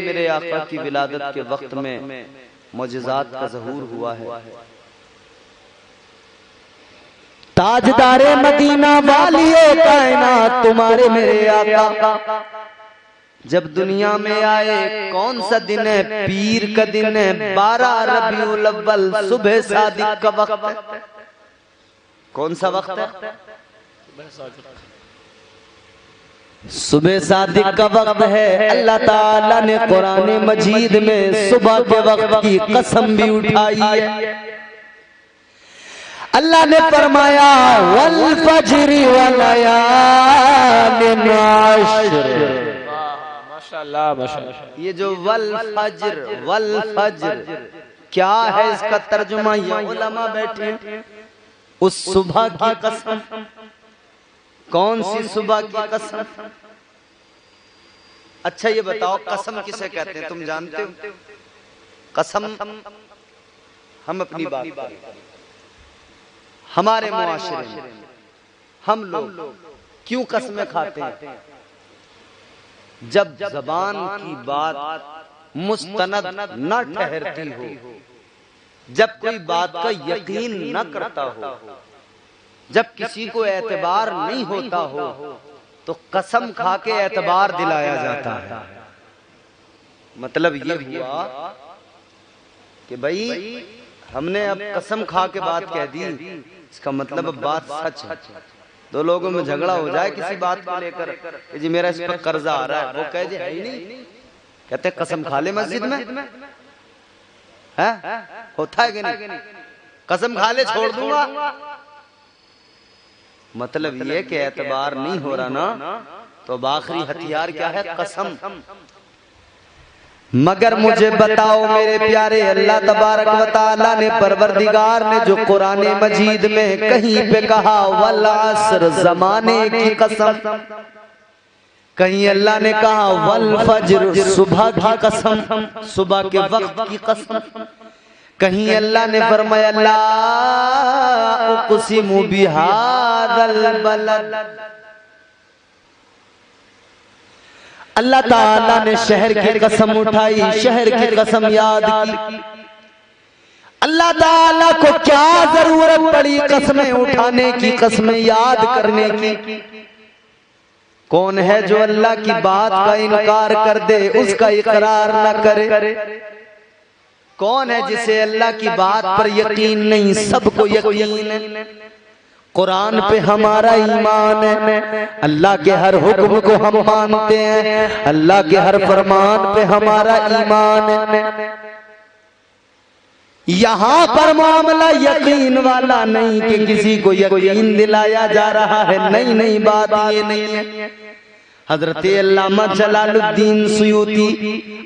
A: मेरे आका की विलादत के वक्त में मौजज़ात का ज़हूर हुआ है। ताजदारे मदीना वालिए कायनात तुम्हारे मेरे आका जब दुनिया में आए, कौन सा दिन है? पीर का दिन है, 12 रबीउल अव्वल, सुबह सादिक का वक्त है। कौन सा वक्त है? सुबह सादिक का वक्त है। अल्लाह ताला ने कुरान मजीद में सुबह के वक्त की कसम भी उठाई है। अल्लाह ने फरमाया वल फज्रि व लयालिन अश्र।
B: माशाअल्लाह माशाअल्लाह।
A: ये जो वल फज्र क्या है, इसका तर्जुमा ये उलमा बैठे उस सुबह की कसम। कौन सी सुबह की कसम? अच्छा ये बताओ कसम किसे कहते हैं, तुम जानते हो? कसम हम अपनी बात करें, हमारे मुआशरे में हम लोग क्यों कसमें खाते हैं? जब जबान की बात मुस्तनद न ठहरती हो, जब कोई बात का यकीन न करता हो, जब किसी को एतबार नहीं होता हो, तो कसम खा के एतबार दिलाया जाता है। मतलब ये हुआ कि भाई हमने अब कसम खा के बात कह दी, इसका मतलब अब बात सच है। दो लोगों में झगड़ा हो जाए किसी बात को लेकर कि जी मेरा इस पर कर्जा आ रहा है, वो कहे जी है ही नहीं, कहते कसम खा ले मस्जिद में, है होता है कि नहीं? कसम खा ले छोड़ दूंगा। मतलब ये कि एतबार नहीं हो रहा ना, तो अब आखिरी हथियार क्या है? कसम। मगर मुझे बताओ मेरे प्यारे, अल्लाह तबारक व तआला ने, परवरदिगार ने जो कुरान मजीद में कहीं पे कहा वल अस्र, जमाने की कसम, कहीं अल्लाह ने कहा वल फज्र, सुबह की कसम, सुबह के वक्त की कसम, कहीं अल्लाह ने फरमाया ला उक़सिमु बिहाज़ल बलद। अल्लाह ताला ने शहर की कसम उठाई, शहर की कसम याद की। अल्लाह ताला को क्या जरूरत पड़ी कसमें उठाने की, कसमें याद करने की? कौन है जो अल्लाह की बात का इनकार कर दे, उसका इकरार न करे? कौन है जिसे अल्लाह की बात पर यकीन नहीं? सबको यकीन है। कुरान पे हमारा ईमान है, अल्लाह के हर हुक्म को हम मानते हैं, अल्लाह के हर फरमान पे हमारा ईमान है। यहाँ पर मामला यकीन वाला नहीं कि किसी को यकीन दिलाया जा रहा है, नहीं नहीं, बात ये नहीं है। हजरत अल्लामा जलालुद्दीन सुयूती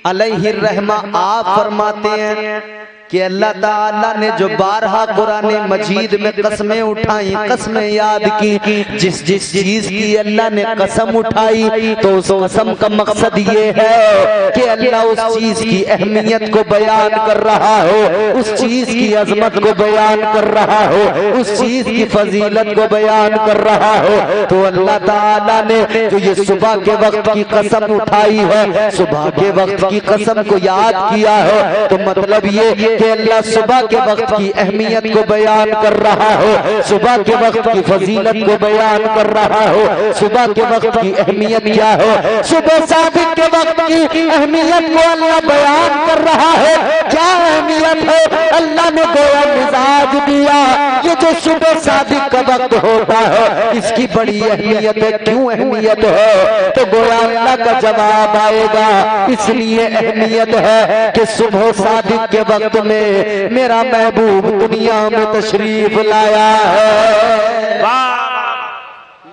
A: अलैहि रहमा आप फरमाते हैं कि अल्लाह ताला ने जो 12 कुरान मजीद में कसमें उठाई, कसमें याद की, जिस जिस चीज की अल्लाह ने कसम उठाई, तो उस कसम का मकसद ये है कि अल्लाह उस चीज की अहमियत को बयान कर रहा हो, उस चीज की अजमत को बयान कर रहा हो, उस चीज की फजीलत को बयान कर रहा हो। तो अल्लाह ताला ने जो ये सुबह के वक्त की कसम उठाई है, सुबह के वक्त की कसम को याद किया है, तो मतलब ये कि अल्लाह सुबह के वक्त की अहमियत को बयान कर रहा हो, सुबह के वक्त की फजीलत को बयान कर रहा हो। सुबह के वक्त की अहमियत क्या हो? सुबह सादिक के वक्त की अहमियत को अल्लाह बयान कर रहा है। क्या अहमियत है? अल्लाह ने गोया मिजाज
C: आज दिया। ये जो सुबह सादिक का वक्त होता है इसकी बड़ी अहमियत है। क्यों अहमियत है? तो गोया अल्लाह का जवाब आएगा। इसलिए अहमियत है कि सुबह सादिक के वक्त में मेरा महबूब दुनिया में तशरीफ लाया है।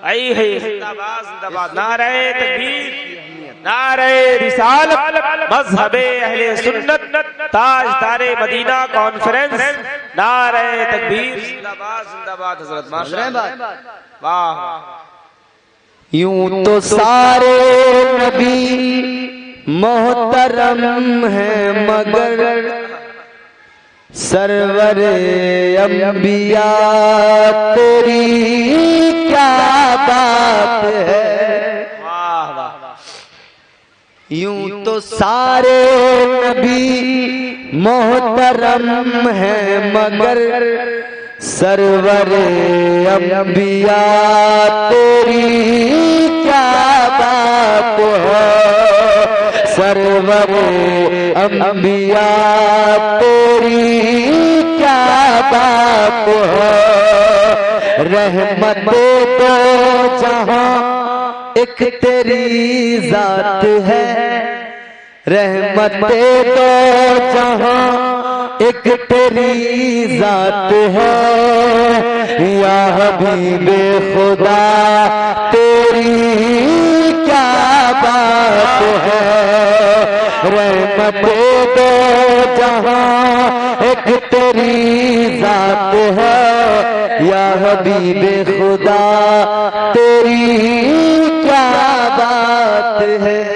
B: आई है जिंदाबाद जिंदाबाद, नारे तकबीर, नारे रिसालत, मज़हबे अहले सुन्नत, ताजदारे मदीना कॉन्फ्रेंस, नारे तकबीर, जिंदाबाद जिंदाबाद हजरत माशाअल्लाह, वाह।
A: यूं तो सारे नबी मोहतरम है मगर सरवरे अंबिया तेरी क्या बात है।
B: वाह वाह।
A: यूं तो सारे नबी मोहतरम है मगर सरवरे अंबिया तेरी क्या बात है। सरवरे अंबिया तेरी क्या बात है। रहमत दो जहां एक तेरी जात है। रहमत दो जहां एक तेरी जात है। या हबीबे खुदा तेरी क्या बात है। रहमत दो जहां एक तेरी जात है। या हबीबे खुदा तेरी क्या बात है।